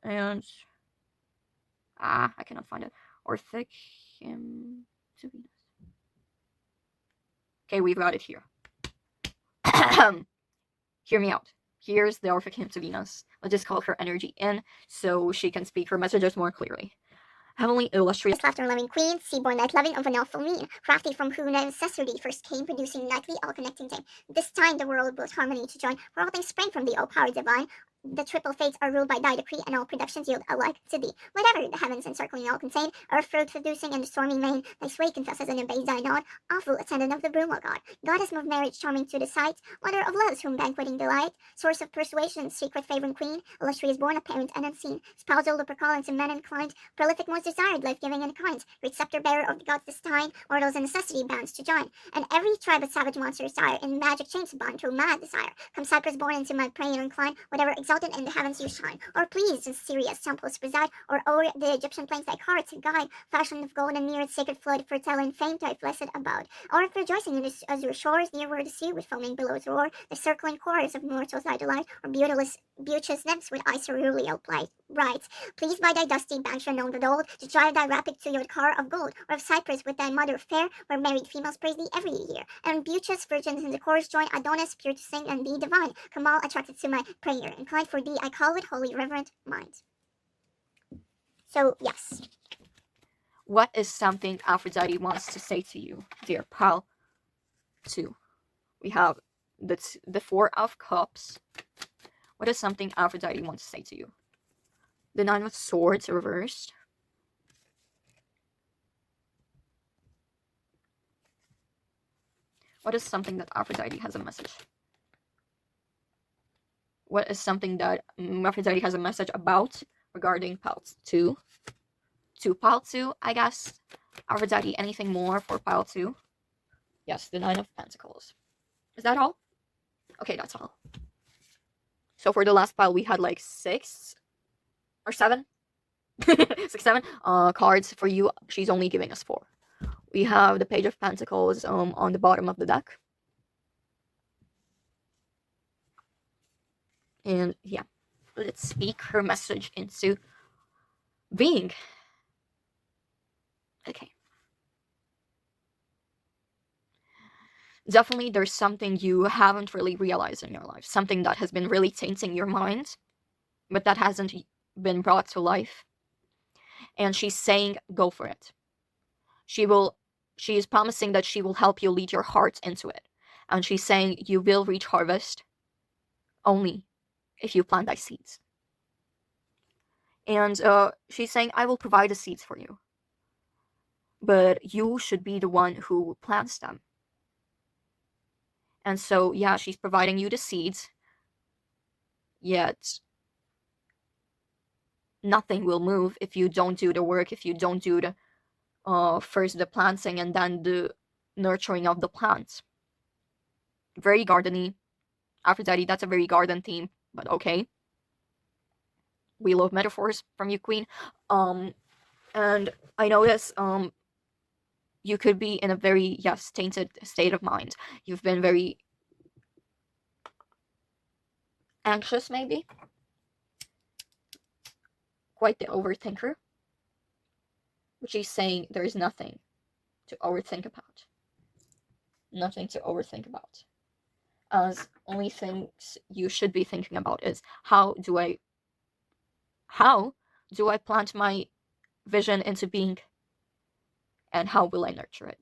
And I cannot find it. Orthic him to Venus. Okay, we've got it here. Hear me out. Here's the Orphic hymn to Venus. Let's just call her energy in so she can speak her messages more clearly. Heavenly illustrious laughter-loving queen, sea-born light-loving of an awful mean, crafty from whom necessity first came, producing nightly all-connecting time. This time the world built harmony to join, for all things spring from thee, O power divine. The triple fates are ruled by thy decree, and all productions yield alike to thee. Whatever the heavens encircling all contain, earth fruit-producing and the stormy main, thy sway confesses and obeys thy nod, awful attendant of the broom, O God. Goddess of marriage charming to the sight, mother of loves whom banqueting delight, source of persuasion, secret favoring queen, illustrious born, apparent and unseen, spousal of recalling to men inclined, prolific most desired, life-giving and kind, great scepter-bearer of the gods destined, mortals in necessity bands to join, and every tribe of savage monsters sire, in magic chains to bind to mad desire. Come cypress born into my praying incline, whatever exalted in the heavens you shine, or pleased in serious temples preside, or o'er the Egyptian plains thy heart to guide, fashioned of gold and mirrored sacred flood, fertile in fame thy blessed abode, or if rejoicing in the azure shores, near where the sea with foaming billows roar, the circling chorus of mortals thy delight, or beauteous nymphs with eyes ceruleal bright, pleased by thy dusty banks renowned with old, to drive thy rapid to your car of gold, or of cypress with thy mother fair, where married females praise thee every year, and beauteous virgins in the chorus join Adonis, pure to sing and be divine, Kamal attracted to my prayer, inclined for thee I call it holy reverent mind. So yes. What is something Aphrodite wants to say to you, dear pal? 2. We have the 4 of Cups. What is something Aphrodite wants to say to you? The 9 of Swords reversed. What is something that Aphrodite has a message? What is something that Aphrodite has a message about regarding pile 2? To pile 2, I guess. Aphrodite, anything more for pile 2? Yes, the 9 of Pentacles. Is that all? Okay, that's all. So for the last pile, we had like 6 or 7? 6, 7 cards. For you, she's only giving us 4. We have the Page of Pentacles on the bottom of the deck. And yeah, let's speak her message into being. Okay. Definitely there's something you haven't really realized in your life, something that has been really tainting your mind, but that hasn't been brought to life. And she's saying, go for it. She is promising that she will help you lead your heart into it. And she's saying you will reach harvest only if you plant thy seeds. And she's saying, I will provide the seeds for you. But you should be the one who plants them. And so, yeah, she's providing you the seeds, yet nothing will move if you don't do the work, if you don't do the first the planting and then the nurturing of the plants. Very gardeny. Aphrodite, that's a very garden theme, but okay. We love metaphors from you, Queen. And I notice you could be in a very, yes, tainted state of mind. You've been very anxious, maybe. Quite the overthinker. Which is saying there's nothing to overthink about. Nothing to overthink about. As only things you should be thinking about is how do I plant my vision into being, and how will I nurture it?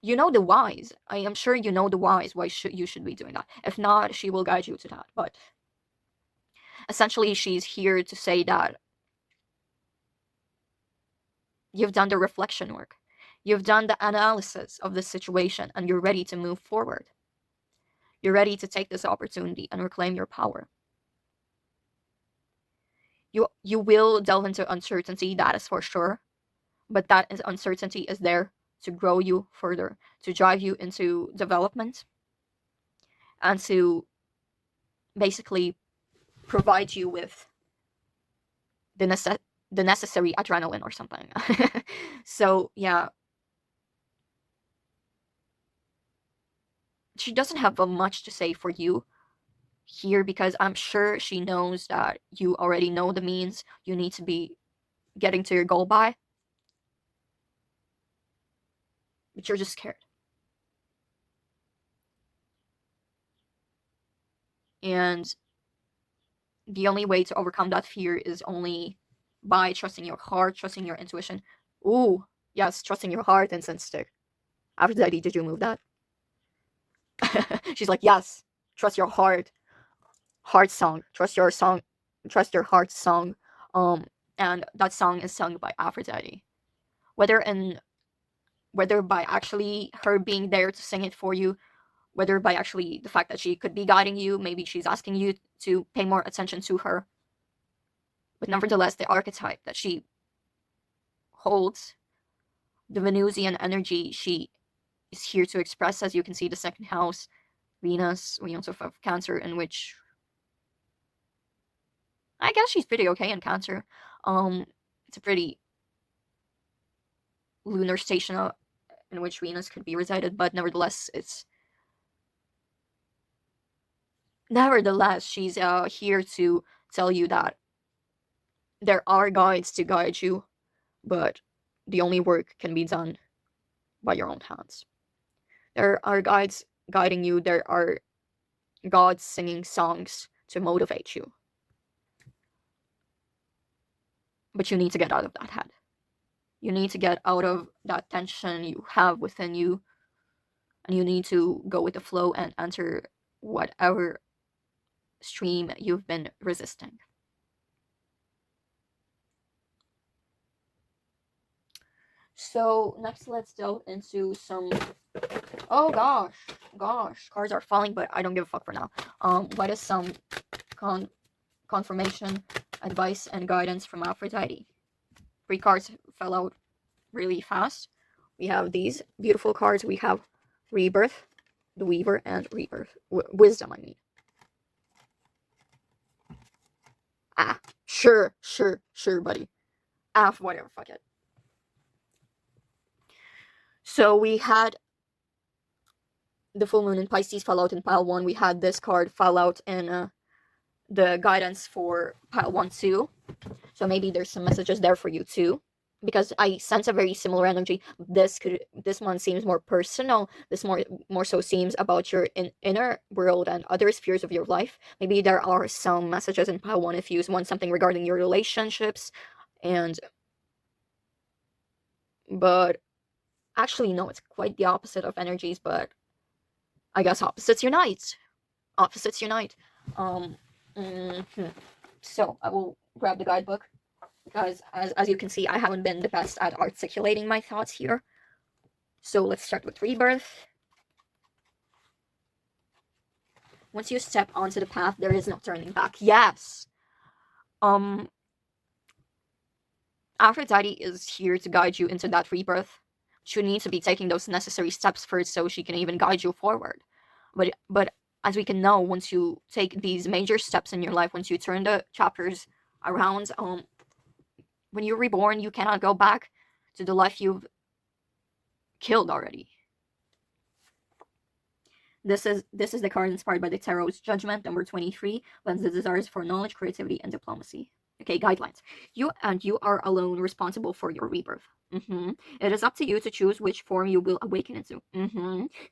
You know the whys. I am sure you know the whys why you should be doing that. If not, she will guide you to that. But essentially, she's here to say that you've done the reflection work. You've done the analysis of the situation, and you're ready to move forward. You're ready to take this opportunity and reclaim your power. You will delve into uncertainty, that is for sure. But that uncertainty is there to grow you further, to drive you into development, and to basically provide you with the necessary adrenaline or something. So, yeah. She doesn't have much to say for you here because I'm sure she knows that you already know the means you need to be getting to your goal by, but you're just scared. And the only way to overcome that fear is only by trusting your heart, trusting your intuition. Ooh, yes, trusting your heart, incense stick. Aphrodite, did you move that? She's like, yes, trust your heart. Heart song. Trust your song. Trust your heart song. And that song is sung by Aphrodite. Whether by actually her being there to sing it for you, whether by actually the fact that she could be guiding you, maybe she's asking you to pay more attention to her. But nevertheless, the archetype that she holds, the Venusian energy she is here to express, as you can see, the second house, Venus, we also have Cancer, in which I guess she's pretty okay in Cancer. It's a pretty lunar station in which Venus could be resided, but nevertheless, she's here to tell you that there are guides to guide you, but the only work can be done by your own hands. There are guides guiding you, there are gods singing songs to motivate you. But you need to get out of that head. You need to get out of that tension you have within you, and you need to go with the flow and enter whatever stream you've been resisting. So next, let's delve into some. Oh gosh, cards are falling, but I don't give a fuck for now. What is some confirmation, advice, and guidance from Aphrodite? 3 cards fell out really fast. We have these beautiful cards. We have Rebirth, the Weaver, and Rebirth. Wisdom, I mean. Sure, buddy. Whatever, fuck it. So we had the full moon in Pisces fall out in pile 1. We had this card fall out in the guidance for pile 1 too. So maybe there's some messages there for you too, because I sense a very similar energy. This one seems more personal. This more so seems about your inner world and other spheres of your life. Maybe there are some messages in pile 1 if you want something regarding your relationships, but actually no, it's quite the opposite of energies. But I guess opposites unite. So I will grab the guidebook, because as you can see, I haven't been the best at articulating my thoughts here. So let's start with Rebirth. Once you step onto the path, there is no turning back. Yes. Aphrodite is here to guide you into that rebirth. She needs to be taking those necessary steps first so she can even guide you forward. But as we can know, once you take these major steps in your life, once you turn the chapters around, when you're reborn, you cannot go back to the life you've killed already. This is the card inspired by the Tarot's Judgment, number 23, lends the desires for knowledge, creativity, and diplomacy. Okay, guidelines. You are alone responsible for your rebirth. It is up to you to choose which form you will awaken into.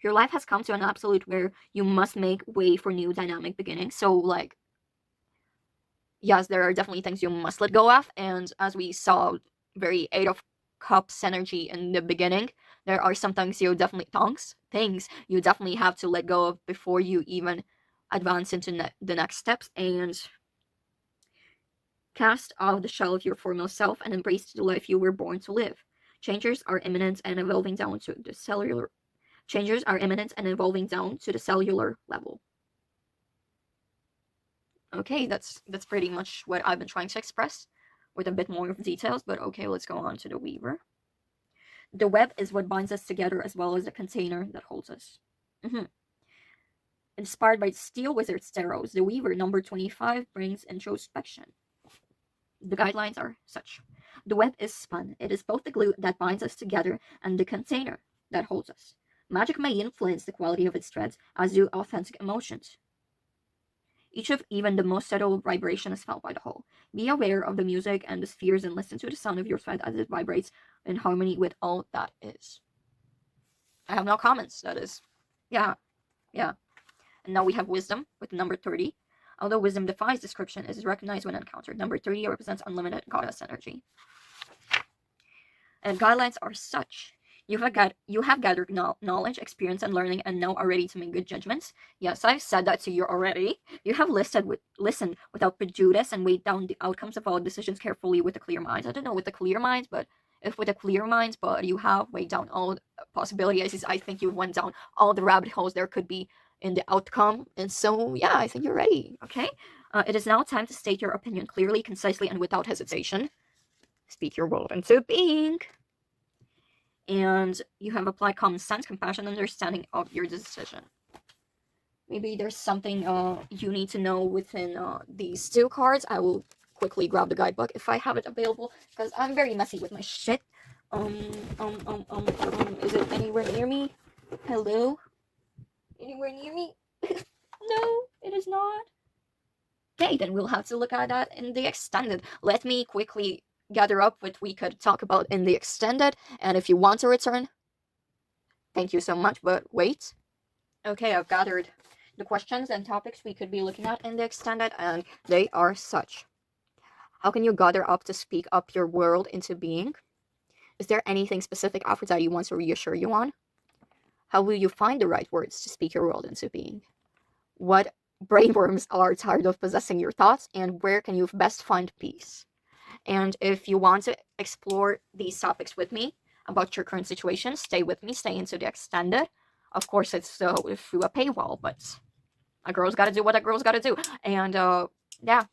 Your life has come to an absolute where you must make way for new dynamic beginnings. So, like, yes, there are definitely things you must let go of, and as we saw, very 8 of Cups energy in the beginning, there are some things you definitely have to let go of before you even advance into the next steps, and cast off the shell of your former self and embrace the life you were born to live. Changes are imminent and evolving down to the cellular. Level. Okay, that's pretty much what I've been trying to express, with a bit more of details, but okay, let's go on to the Weaver. The web is what binds us together, as well as the container that holds us. Inspired by Steel Wizard's Tarot, the Weaver, number 25, brings introspection. The guidelines are such. The web is spun. It is both the glue that binds us together and the container that holds us. Magic may influence the quality of its threads, as do authentic emotions. Each of even the most subtle vibration is felt by the whole. Be aware of the music and the spheres and listen to the sound of your sweat as it vibrates in harmony with all that is. I have no comments. That is, yeah. And now we have wisdom with number 30. Although wisdom defies description, it is recognized when encountered. Number 30 represents unlimited goddess energy. And guidelines are such. You have gathered knowledge, experience, and learning, and now are ready to make good judgments. Yes, I've said that to you already. You have listened without prejudice and weighed down the outcomes of all decisions carefully with a clear mind. I don't know with a clear mind, but if with a clear mind, but you have weighed down all possibilities, I think you went down all the rabbit holes there could be in the outcome. And so, yeah, I think you're ready. Okay. It is now time to state your opinion clearly, concisely, and without hesitation. Speak your world into being. And you have applied common sense, compassion, understanding of your decision. Maybe there's something you need to know within these two cards. I will quickly grab the guidebook if I have it available, because I'm very messy with my shit. Is it anywhere near me? Hello? Anywhere near me? No, it is not. Okay, then we'll have to look at that in the extended. Let me quickly gather up what we could talk about in the extended, and if you want to return, thank you so much, but wait. Okay, I've gathered the questions and topics we could be looking at in the extended, and they are such. How can you gather up to speak up your world into being? Is there anything specific Aphrodite wants to reassure you on? How will you find the right words to speak your world into being? What brainworms are tired of possessing your thoughts, and where can you best find peace? And if you want to explore these topics with me about your current situation, stay with me, stay into the extended. Of course, it's through a paywall, but a girl's got to do what a girl's got to do. And yeah,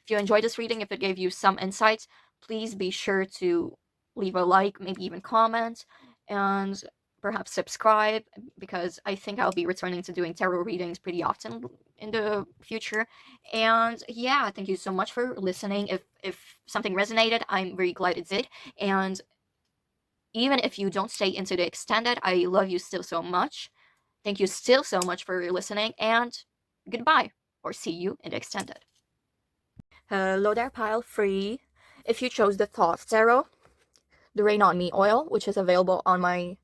if you enjoyed this reading, if it gave you some insights, please be sure to leave a like, maybe even comment, and perhaps subscribe, because I think I'll be returning to doing tarot readings pretty often in the future. And yeah, thank you so much for listening. If something resonated, I'm very glad it did. And even if you don't stay into the extended, I love you still so much. Thank you still so much for listening, and goodbye, or see you in the extended. Hello there, pile free. If you chose the Thoth Tarot, the Rain on Me oil, which is available on my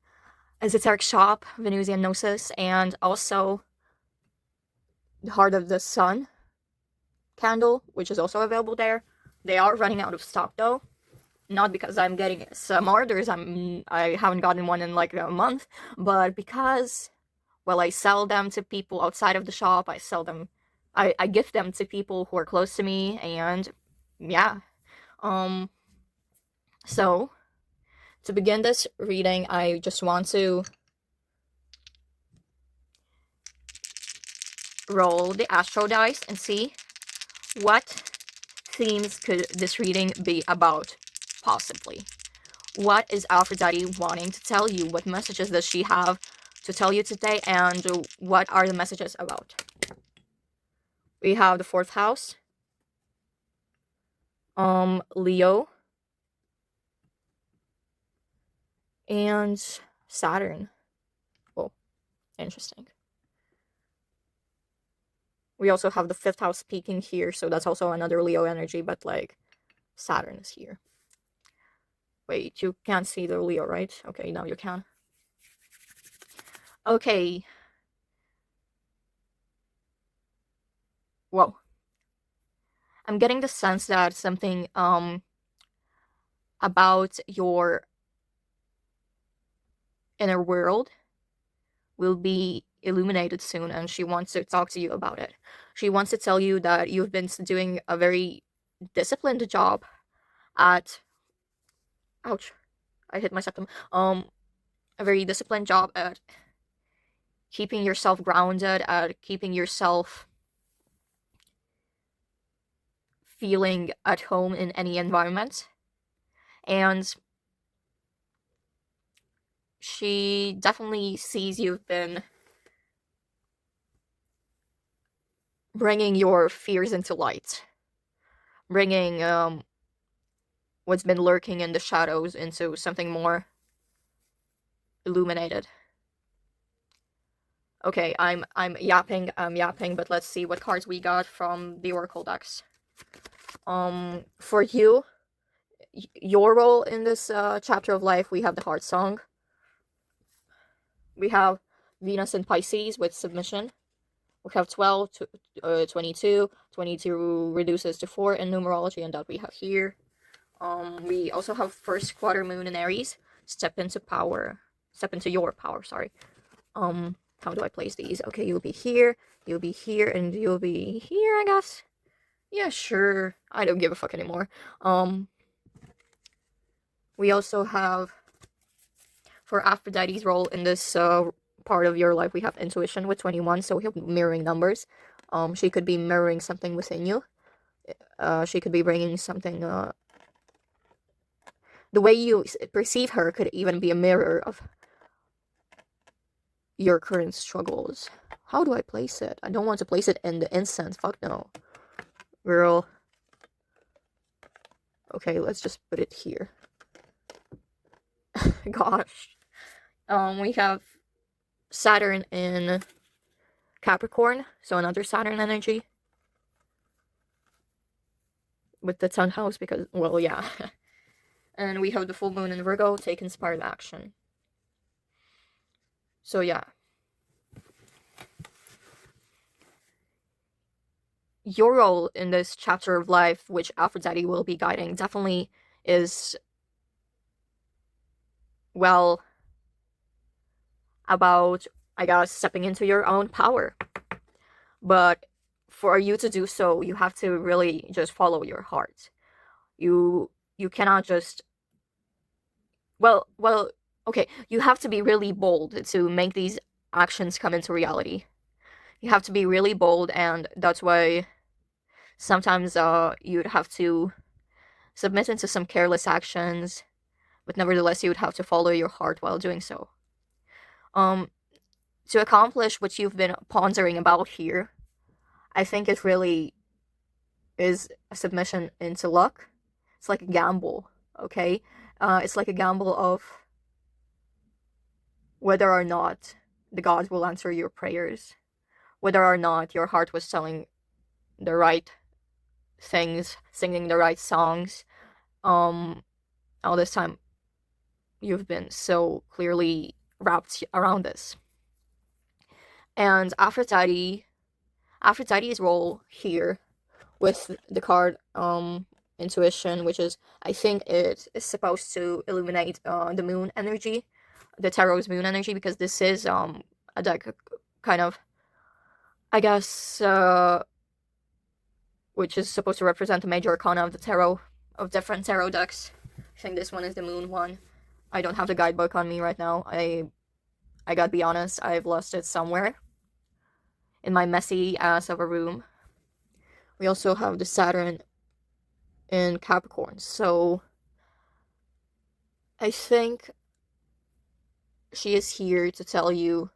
esoteric shop, Venusian Gnosis, and also the Heart of the Sun candle, which is also available there. They are running out of stock though. Not because I'm getting some orders, I haven't gotten one in like a month, but because, well, I sell them to people outside of the shop. I gift them to people who are close to me, and yeah. So to begin this reading, I just want to roll the astro dice and see what themes could this reading be about, possibly. What is Aphrodite wanting to tell you? What messages does she have to tell you today, and what are the messages about? We have the 4th house, Leo, and Saturn. Whoa, interesting. We also have the 5th house peaking here, so that's also another Leo energy, but like Saturn is here. Wait, you can't see the Leo, right? Okay, now you can. Okay. Whoa. I'm getting the sense that something about your inner world will be illuminated soon, and she wants to talk to you about it. She wants to tell you that you've been doing a very disciplined job at, ouch, I hit my septum, a very disciplined job at keeping yourself grounded, at keeping yourself feeling at home in any environment. And she definitely sees you've been bringing your fears into light, bringing what's been lurking in the shadows into something more illuminated. Okay, I'm yapping, but let's see what cards we got from the Oracle decks. For you, your role in this chapter of life, we have the Heart Song. We have Venus and Pisces with submission. We have 12 to 22. 22 reduces to 4 in numerology, and that we have here. We also have first quarter moon in Aries. Step into power. Step into your power, sorry. How do I place these? Okay, you'll be here, and you'll be here, I guess. Yeah, sure. I don't give a fuck anymore. We also have, for Aphrodite's role in this part of your life, we have intuition with 21, so we have mirroring numbers. She could be mirroring something within you. She could be bringing something, the way you perceive her could even be a mirror of your current struggles. How do I place it? I don't want to place it in the incense. Fuck no. Girl. Okay, let's just put it here. Gosh. We have Saturn in Capricorn, so another Saturn energy. With the 10th house, because, well, yeah. And we have the full moon in Virgo, take inspired action. So, yeah. Your role in this chapter of life, which Aphrodite will be guiding, definitely is, well, about, I guess, stepping into your own power. But for you to do so, you have to really just follow your heart. You cannot just, well, okay, you have to be really bold to make these actions come into reality. You have to be really bold, and that's why sometimes you'd have to submit into some careless actions, but nevertheless you would have to follow your heart while doing so. To accomplish what you've been pondering about here, I think it really is a submission into luck. It's like a gamble, okay? It's like a gamble of whether or not the gods will answer your prayers, whether or not your heart was telling the right things, singing the right songs. All this time you've been so clearly wrapped around this. And Aphrodite's role here with the card intuition, which is, I think it is supposed to illuminate the moon energy, the tarot's moon energy, because this is a deck kind of, I guess, which is supposed to represent the major arcana of the tarot, of different tarot decks. I think this one is the moon one. I don't have the guidebook on me right now. I gotta be honest, I've lost it somewhere in my messy ass of a room. We also have the Saturn in Capricorn, so I think she is here to tell you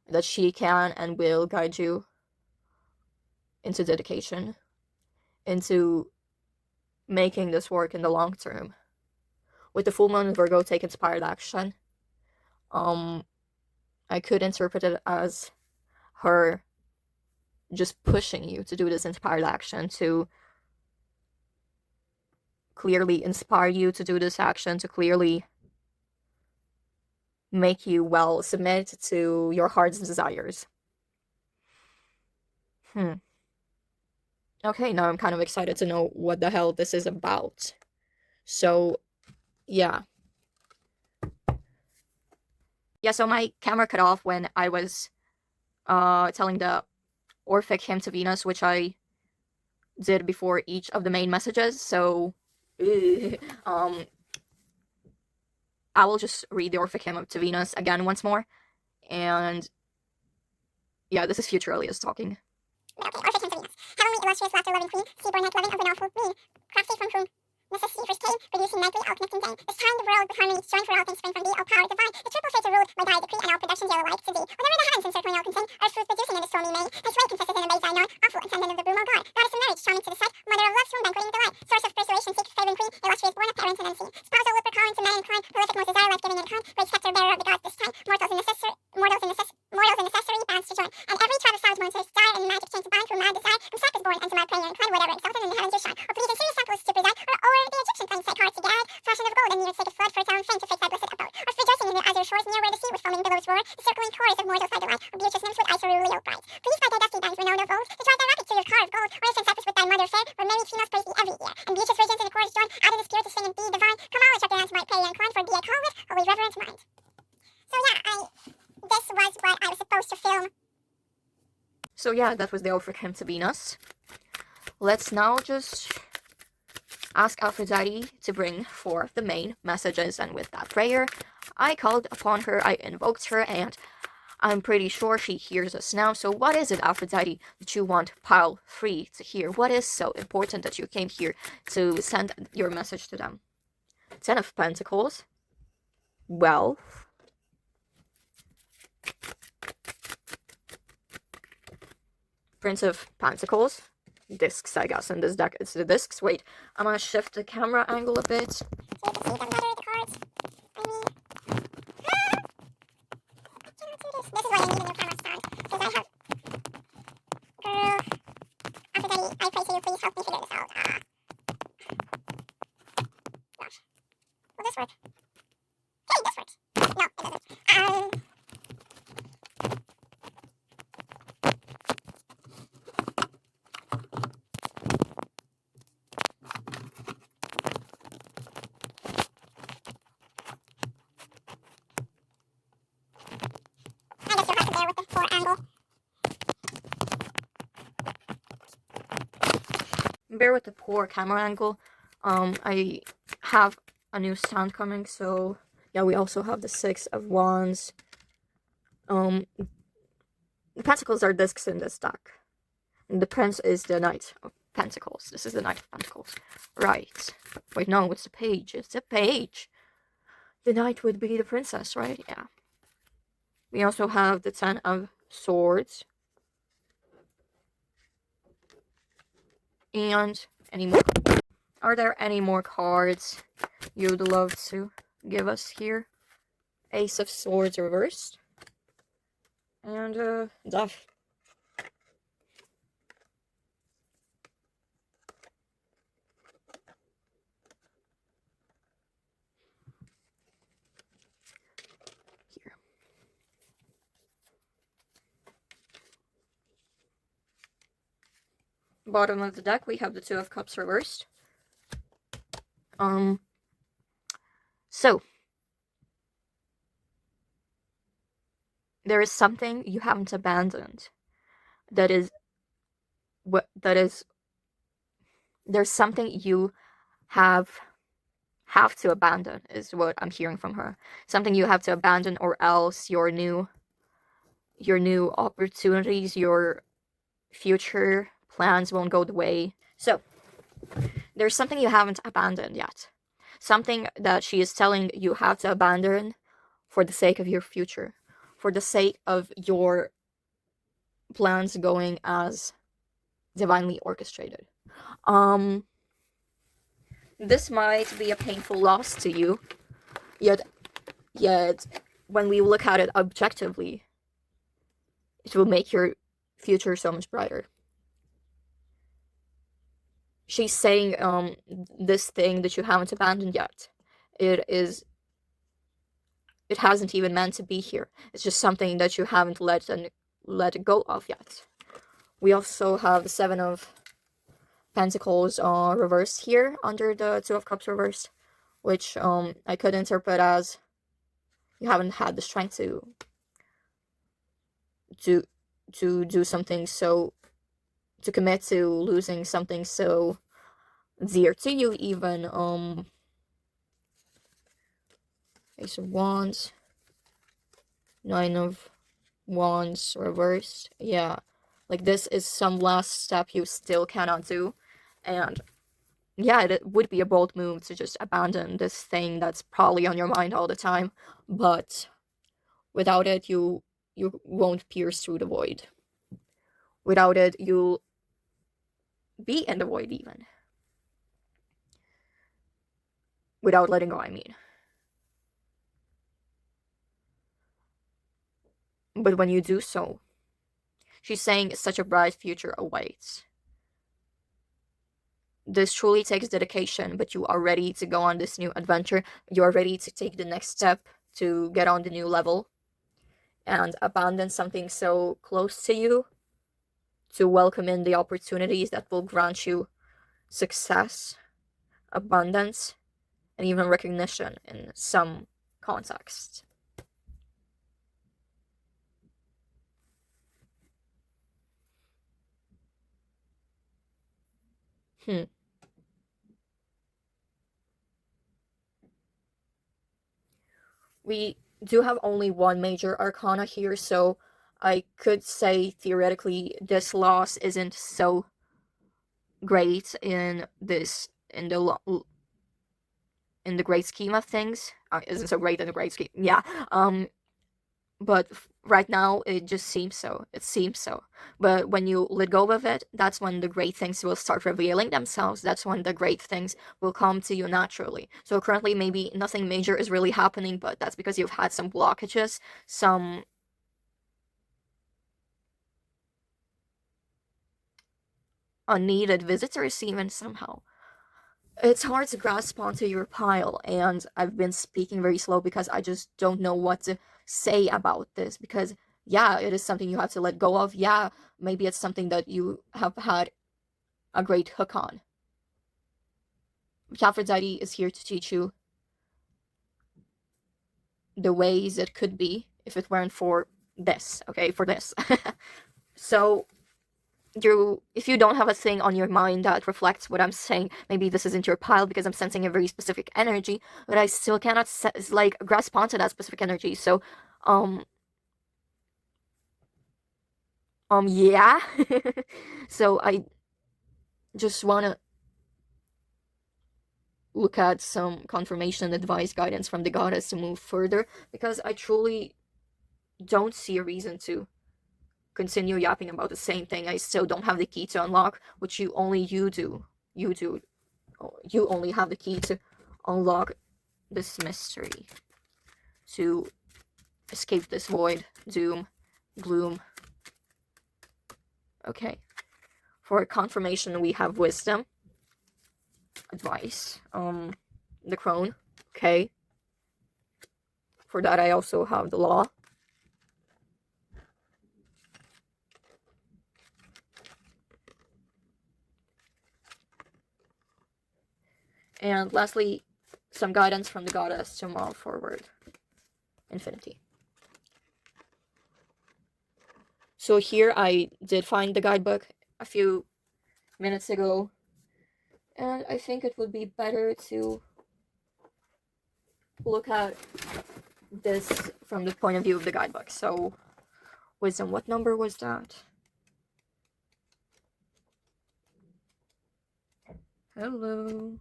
that she can and will guide you into dedication, into making this work in the long term. With the full moon in Virgo, take inspired action. I could interpret it as her just pushing you to do this inspired action, to clearly inspire you to do this action, to clearly make you, well, submit to your heart's desires. Okay, now I'm kind of excited to know what the hell this is about. So, yeah. Yeah, so my camera cut off when I was telling the Orphic hymn to Venus, which I did before each of the main messages, so I will just read the Orphic hymn to Venus again once more, and yeah, this is future Elias talking. Okay, Orphic hymn to Venus. Heavenly, illustrious, laughter-loving queen, sea-born night loving of an awful me, crafty from whom necessity first came, producing nightly all connecting day. This time the world with harmony, joined for all things spring from thee, all power divine. The triple fates are ruled by thy decree, and all productions yell alike to thee. Whenever the heavens encircling all contain, earth fruit producing in the stormy May. Thy sway confesses in amaze thy known, awful attendant of the broom, O God. Goddess of marriage, charming to the sight, mother of love, swoon banqueting delight. Source of persuasion, secret favoring queen, illustrious born of parents and unseen. Spousal with recalling to man and crime, prolific most desire, life-giving and kind. Great scepter bearer of the gods this time, mortals in necessary, wants to join. And every tribe of savage monsters die in magic chains bound to a mad desire. Himself is born unto my prayer and cry whatever exalted in the heavens you shine. Or please in serious samples to preside. Or o'er the Egyptian plains set hearts to gad. Fashion of gold and needed sacred flood for town fame to fake thy blessed abode. Or rejoicing in the azure shores near where the sea with foaming billows roar. The circling chorus of mortals by delight. Or beauteous nymphs with eye ceruleal bright. Pleased by thy dusty bands renowned of old. To drive thy rapids through your car of gold. Or infant cypress with thy mother fair. Where many females praise thee every year. And beauteous virgins in the chorus join. Out in the spirit to sing and be divine. Come all chapter hands might pray and climb for thee I call with holy reverent mind. So yeah, this was what I was supposed to film. So yeah, that was the offer him to Venus. Let's now just ask Aphrodite to bring forth the main messages, and with that prayer, I called upon her, I invoked her, and I'm pretty sure she hears us now. So what is it, Aphrodite, that you want Pile 3 to hear? What is so important that you came here to send your message to them? Ten of Pentacles. Wealth. Prince of Pentacles. Discs, I guess, in this deck. It's the discs. Wait, I'm gonna shift the camera angle a bit. So you can see them better, the cards. I mean... I cannot do this. This is why I need a new camera stand. Because I have... Girl... Aphrodite, I pray to you, please help me figure this out. Gosh. Will this work? Hey, this works. No, it doesn't. I guess you'll have to bear with the poor angle. Bear with the poor camera angle. I have a new stand coming, so yeah, we also have the Six of Wands. The Pentacles are discs in this deck. And the Prince is the Knight of Pentacles. This is the Knight of Pentacles. Right. Wait, no, it's the Page. It's the Page. The Knight would be the Princess, right? Yeah. We also have the Ten of Swords. And any more? Are there any more cards you'd love to give us here? Ace of Swords reversed. And, Death. Here. Bottom of the deck, we have the Two of Cups reversed. So there is something you haven't abandoned. There's something you have to abandon, is what I'm hearing from her. Something you have to abandon, or else your new opportunities, your future plans won't go the way. So there's something you haven't abandoned yet. Something that she is telling you have to abandon for the sake of your future, for the sake of your plans going as divinely orchestrated. This might be a painful loss to you, yet when we look at it objectively, it will make your future so much brighter. She's saying this thing that you haven't abandoned yet. It hasn't even meant to be here. It's just something that you haven't let go of yet. We also have the Seven of Pentacles reversed here under the Two of Cups reversed, which I could interpret as you haven't had the strength to do something, so to commit to losing something so dear to you, even. Ace of Wands, Nine of Wands reversed. Yeah, like this is some last step you still cannot do, and yeah, it would be a bold move to just abandon this thing that's probably on your mind all the time, but without it, you won't pierce through the void. Without it, you'll be in the void even. Without letting go, I mean. But when you do so, She's saying such a bright future awaits. This truly takes dedication, but you are ready to go on this new adventure. You are ready to take the next step to get on the new level and abandon something so close to you to welcome in the opportunities that will grant you success, abundance, and even recognition in some context. We do have only one major arcana here, so I could say theoretically this loss isn't so great in this in the great scheme of things. Isn't so great in the great scheme. Yeah. But right now it just seems so. It seems so. But when you let go of it, that's when the great things will start revealing themselves. That's when the great things will come to you naturally. So currently maybe nothing major is really happening, but that's because you've had some blockages, some unneeded visitors even somehow. It's hard to grasp onto your pile, and I've been speaking very slow because I just don't know what to say about this, because yeah, it is something you have to let go of. Yeah, maybe it's something that you have had a great hook on. Aphrodite is here to teach you the ways it could be if it weren't for this, okay, for this. So if you don't have a thing on your mind that reflects what I'm saying, maybe this isn't your pile because I'm sensing a very specific energy, but I still cannot like grasp onto that specific energy. So yeah. So I just want to look at some confirmation, advice, guidance from the goddess to move further, because I truly don't see a reason to continue yapping about the same thing. I still don't have the key to unlock, which you do. You only have the key to unlock this mystery, to escape this void, doom, gloom. Okay. For confirmation, we have wisdom, advice, the crone. Okay. For that, I also have the law. And lastly, some guidance from the goddess to move forward. Infinity. So here I did find the guidebook a few minutes ago, and I think it would be better to look at this from the point of view of the guidebook. So, wisdom, what number was that? Hello.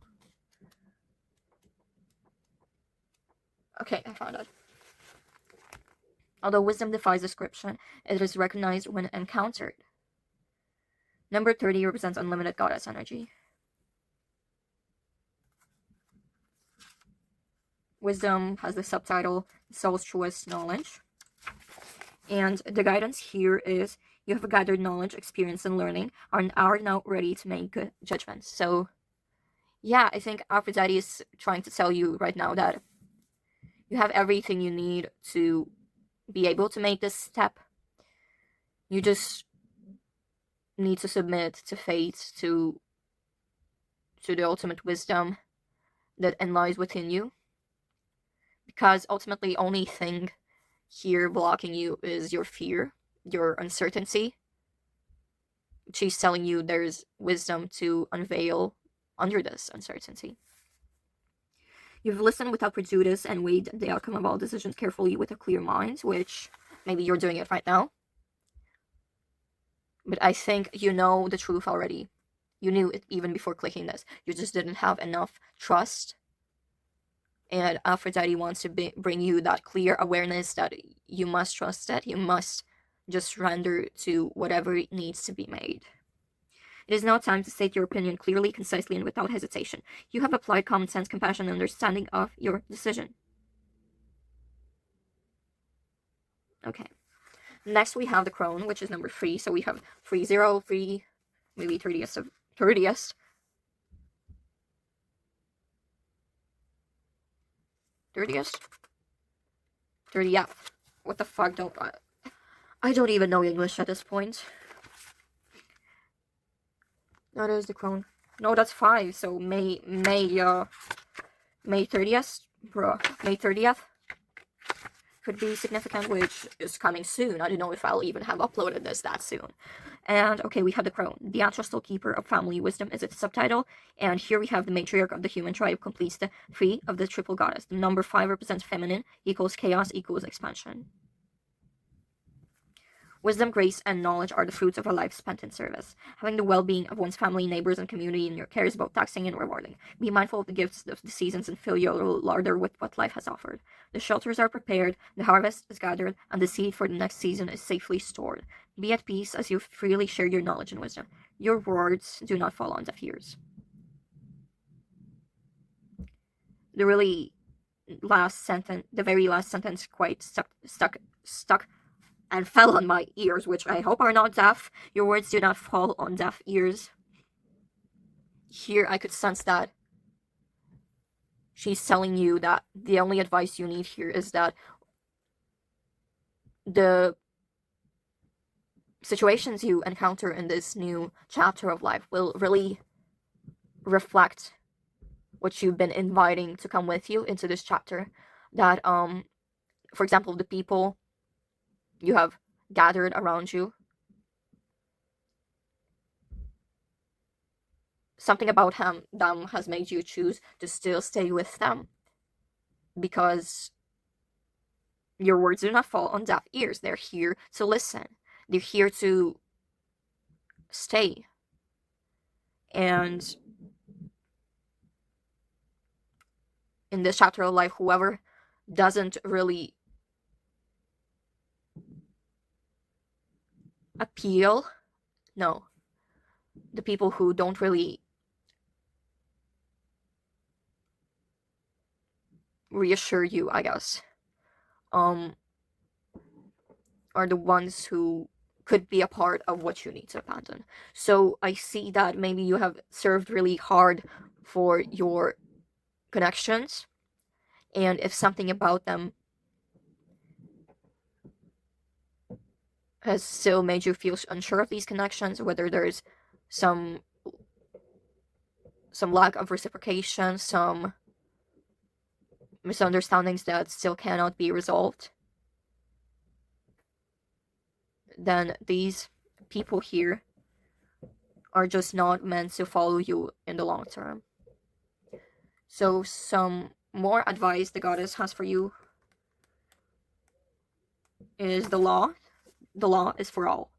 Okay, I found it. Although wisdom defies description, it is recognized when encountered. Number 30 represents unlimited goddess energy. Wisdom has the subtitle, Soul's Truest Knowledge. And the guidance here is, you have gathered knowledge, experience, and learning, and are now ready to make judgments. So, yeah, I think Aphrodite is trying to tell you right now that you have everything you need to be able to make this step. You just need to submit to fate, to the ultimate wisdom that lies within you. Because ultimately, only thing here blocking you is your fear, your uncertainty. She's telling you there's wisdom to unveil under this uncertainty. You've listened without prejudice and weighed the outcome of all decisions carefully with a clear mind, which maybe you're doing it right now. But I think you know the truth already. You knew it even before clicking this. You just didn't have enough trust. And Aphrodite wants to bring you that clear awareness that you must trust it. You must just surrender to whatever needs to be made. It is now time to state your opinion clearly, concisely, and without hesitation. You have applied common sense, compassion, and understanding of your decision. Okay. Next, we have the crone, which is number 3. So we have 303, maybe 30th of 30th. 30th? 30th. What the fuck? I don't even know English at this point. That is the crone. No, that's 5. So May 30th, bro. May 30th could be significant, which is coming soon. I don't know if I'll even have uploaded this that soon. And okay, we have the crone. The ancestral keeper of family wisdom is its subtitle. And here we have the matriarch of the human tribe completes the 3 of the triple goddess. The number 5 represents feminine, equals chaos, equals expansion. Wisdom, grace, and knowledge are the fruits of a life spent in service. Having the well-being of one's family, neighbors, and community in your care is both taxing and rewarding. Be mindful of the gifts of the seasons and fill your larder with what life has offered. The shelters are prepared, the harvest is gathered, and the seed for the next season is safely stored. Be at peace as you freely share your knowledge and wisdom. Your words do not fall on deaf ears. The very last sentence quite stuck and fell on my ears, which I hope are not deaf. Your words do not fall on deaf ears. Here I could sense that she's telling you that the only advice you need here is that the situations you encounter in this new chapter of life will really reflect what you've been inviting to come with you into this chapter. That, for example, the people you have gathered around you, something about them has made you choose to still stay with them, because your words do not fall on deaf ears. They're here to listen. They're here to stay. And in this chapter of life, whoever doesn't really appeal, no, the people who don't really reassure you, I guess, are the ones who could be a part of what you need to abandon. So I see that maybe you have served really hard for your connections, and if something about them has still made you feel unsure of these connections, whether there's some lack of reciprocation, some misunderstandings that still cannot be resolved, then these people here are just not meant to follow you in the long term. So some more advice the goddess has for you is the law. The law is for all.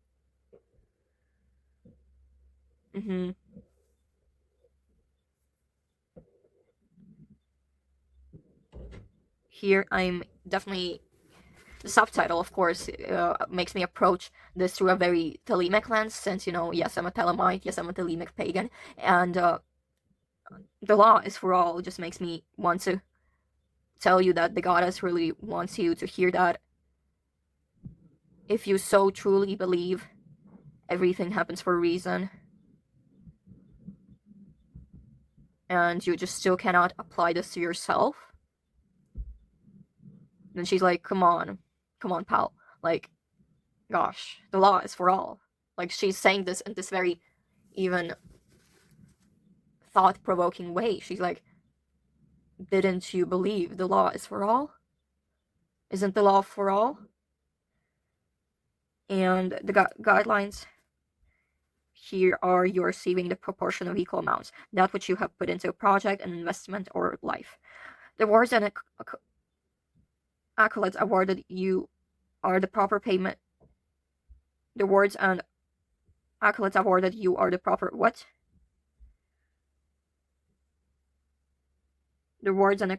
Here I'm definitely, the subtitle, of course, makes me approach this through a very Thelemic lens, since, yes, I'm a Thelemite, yes, I'm a Thelemic Pagan, and the law is for all just makes me want to tell you that the goddess really wants you to hear that if you so truly believe everything happens for a reason, and you just still cannot apply this to yourself, then she's like, come on, pal. Like, gosh, the law is for all. Like, she's saying this in this very even thought-provoking way. She's like, didn't you believe the law is for all? Isn't the law for all? And the guidelines here are you're receiving the proportion of equal amounts, that which you have put into a project, an investment, or life. The rewards and accolades awarded you are the proper payment. The rewards and accolades awarded you are the proper what? The rewards and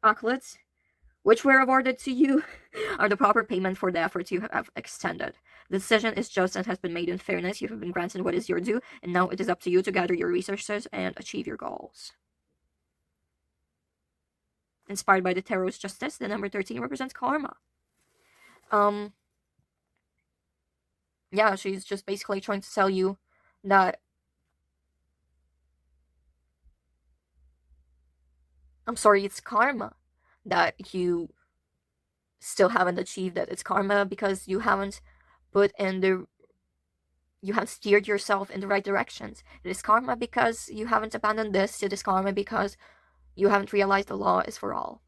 accolades which were awarded to you are the proper payment for the efforts you have extended. The decision is just and has been made in fairness. You have been granted what is your due, and now it is up to you to gather your resources and achieve your goals. Inspired by the Tarot's Justice, the number 13 represents karma. yeah, she's just basically trying to tell you that, I'm sorry, it's karma that you still haven't achieved it. It's karma because you haven't put in the you have steered yourself in the right directions. It is karma because you haven't abandoned this. It is karma because you haven't realized the law is for all.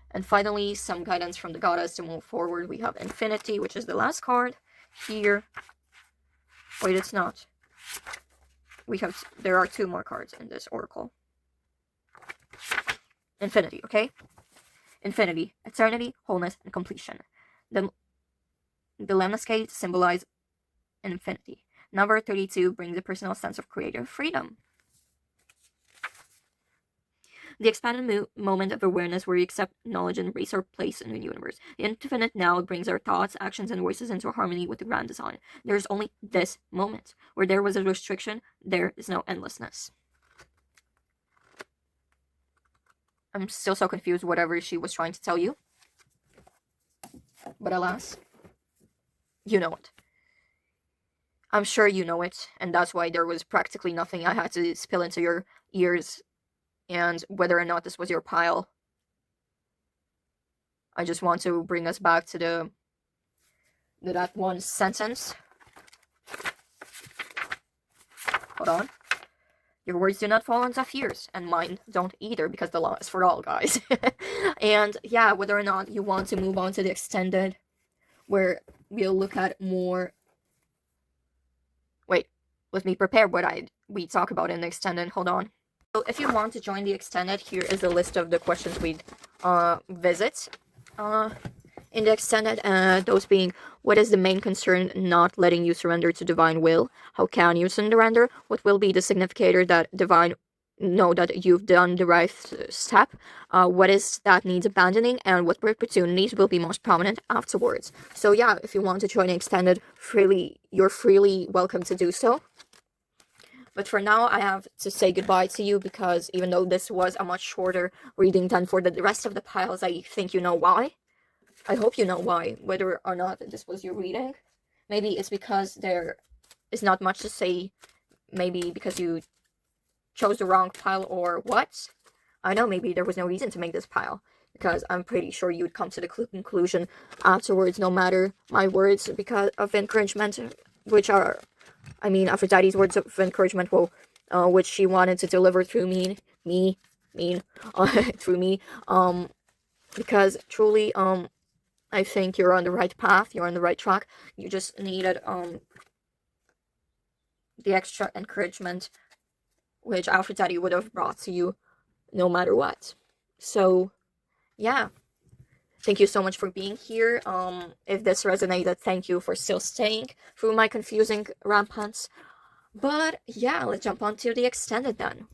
And finally, some guidance from the goddess to move forward. We have Infinity, which is the last card here. Wait, it's not. There are 2 more cards in this oracle. Infinity, okay? Infinity, eternity, wholeness, and completion. The landscape symbolize infinity. Number 32 brings a personal sense of creative freedom. The expanded moment of awareness where we accept knowledge and embrace our place in the universe. The infinite now brings our thoughts, actions, and voices into harmony with the grand design. There is only this moment. Where there was a restriction, there is no endlessness. I'm still so confused whatever she was trying to tell you. But alas, you know it. I'm sure you know it, and that's why there was practically nothing I had to spill into your ears. And whether or not this was your pile, I just want to bring us back to that one sentence. Hold on. Your words do not fall on deaf ears, and mine don't either, because the law is for all, guys. And yeah, whether or not you want to move on to the extended, where we'll look at more. Wait, let me prepare what we talk about in the extended. Hold on. So if you want to join the extended, here is a list of the questions we'd visit in the extended. Those being, what is the main concern not letting you surrender to divine will? How can you surrender? What will be the significator that divine know that you've done the right step? What is that needs abandoning? And what opportunities will be most prominent afterwards? So yeah, if you want to join the extended, you're freely welcome to do so. But for now, I have to say goodbye to you, because even though this was a much shorter reading than for the rest of the piles, I think you know why. I hope you know why, whether or not this was your reading. Maybe it's because there is not much to say. Maybe because you chose the wrong pile, or what. I know, maybe there was no reason to make this pile, because I'm pretty sure you'd come to the conclusion afterwards, no matter my words because of encouragement, which are... Aphrodite's words of encouragement, which she wanted to deliver through through me, because truly, I think you're on the right path, you're on the right track. You just needed, the extra encouragement, which Aphrodite would have brought to you, no matter what. So, yeah. Thank you so much for being here. If this resonated, thank you for still staying through my confusing rampants. But yeah, let's jump on to the extended then.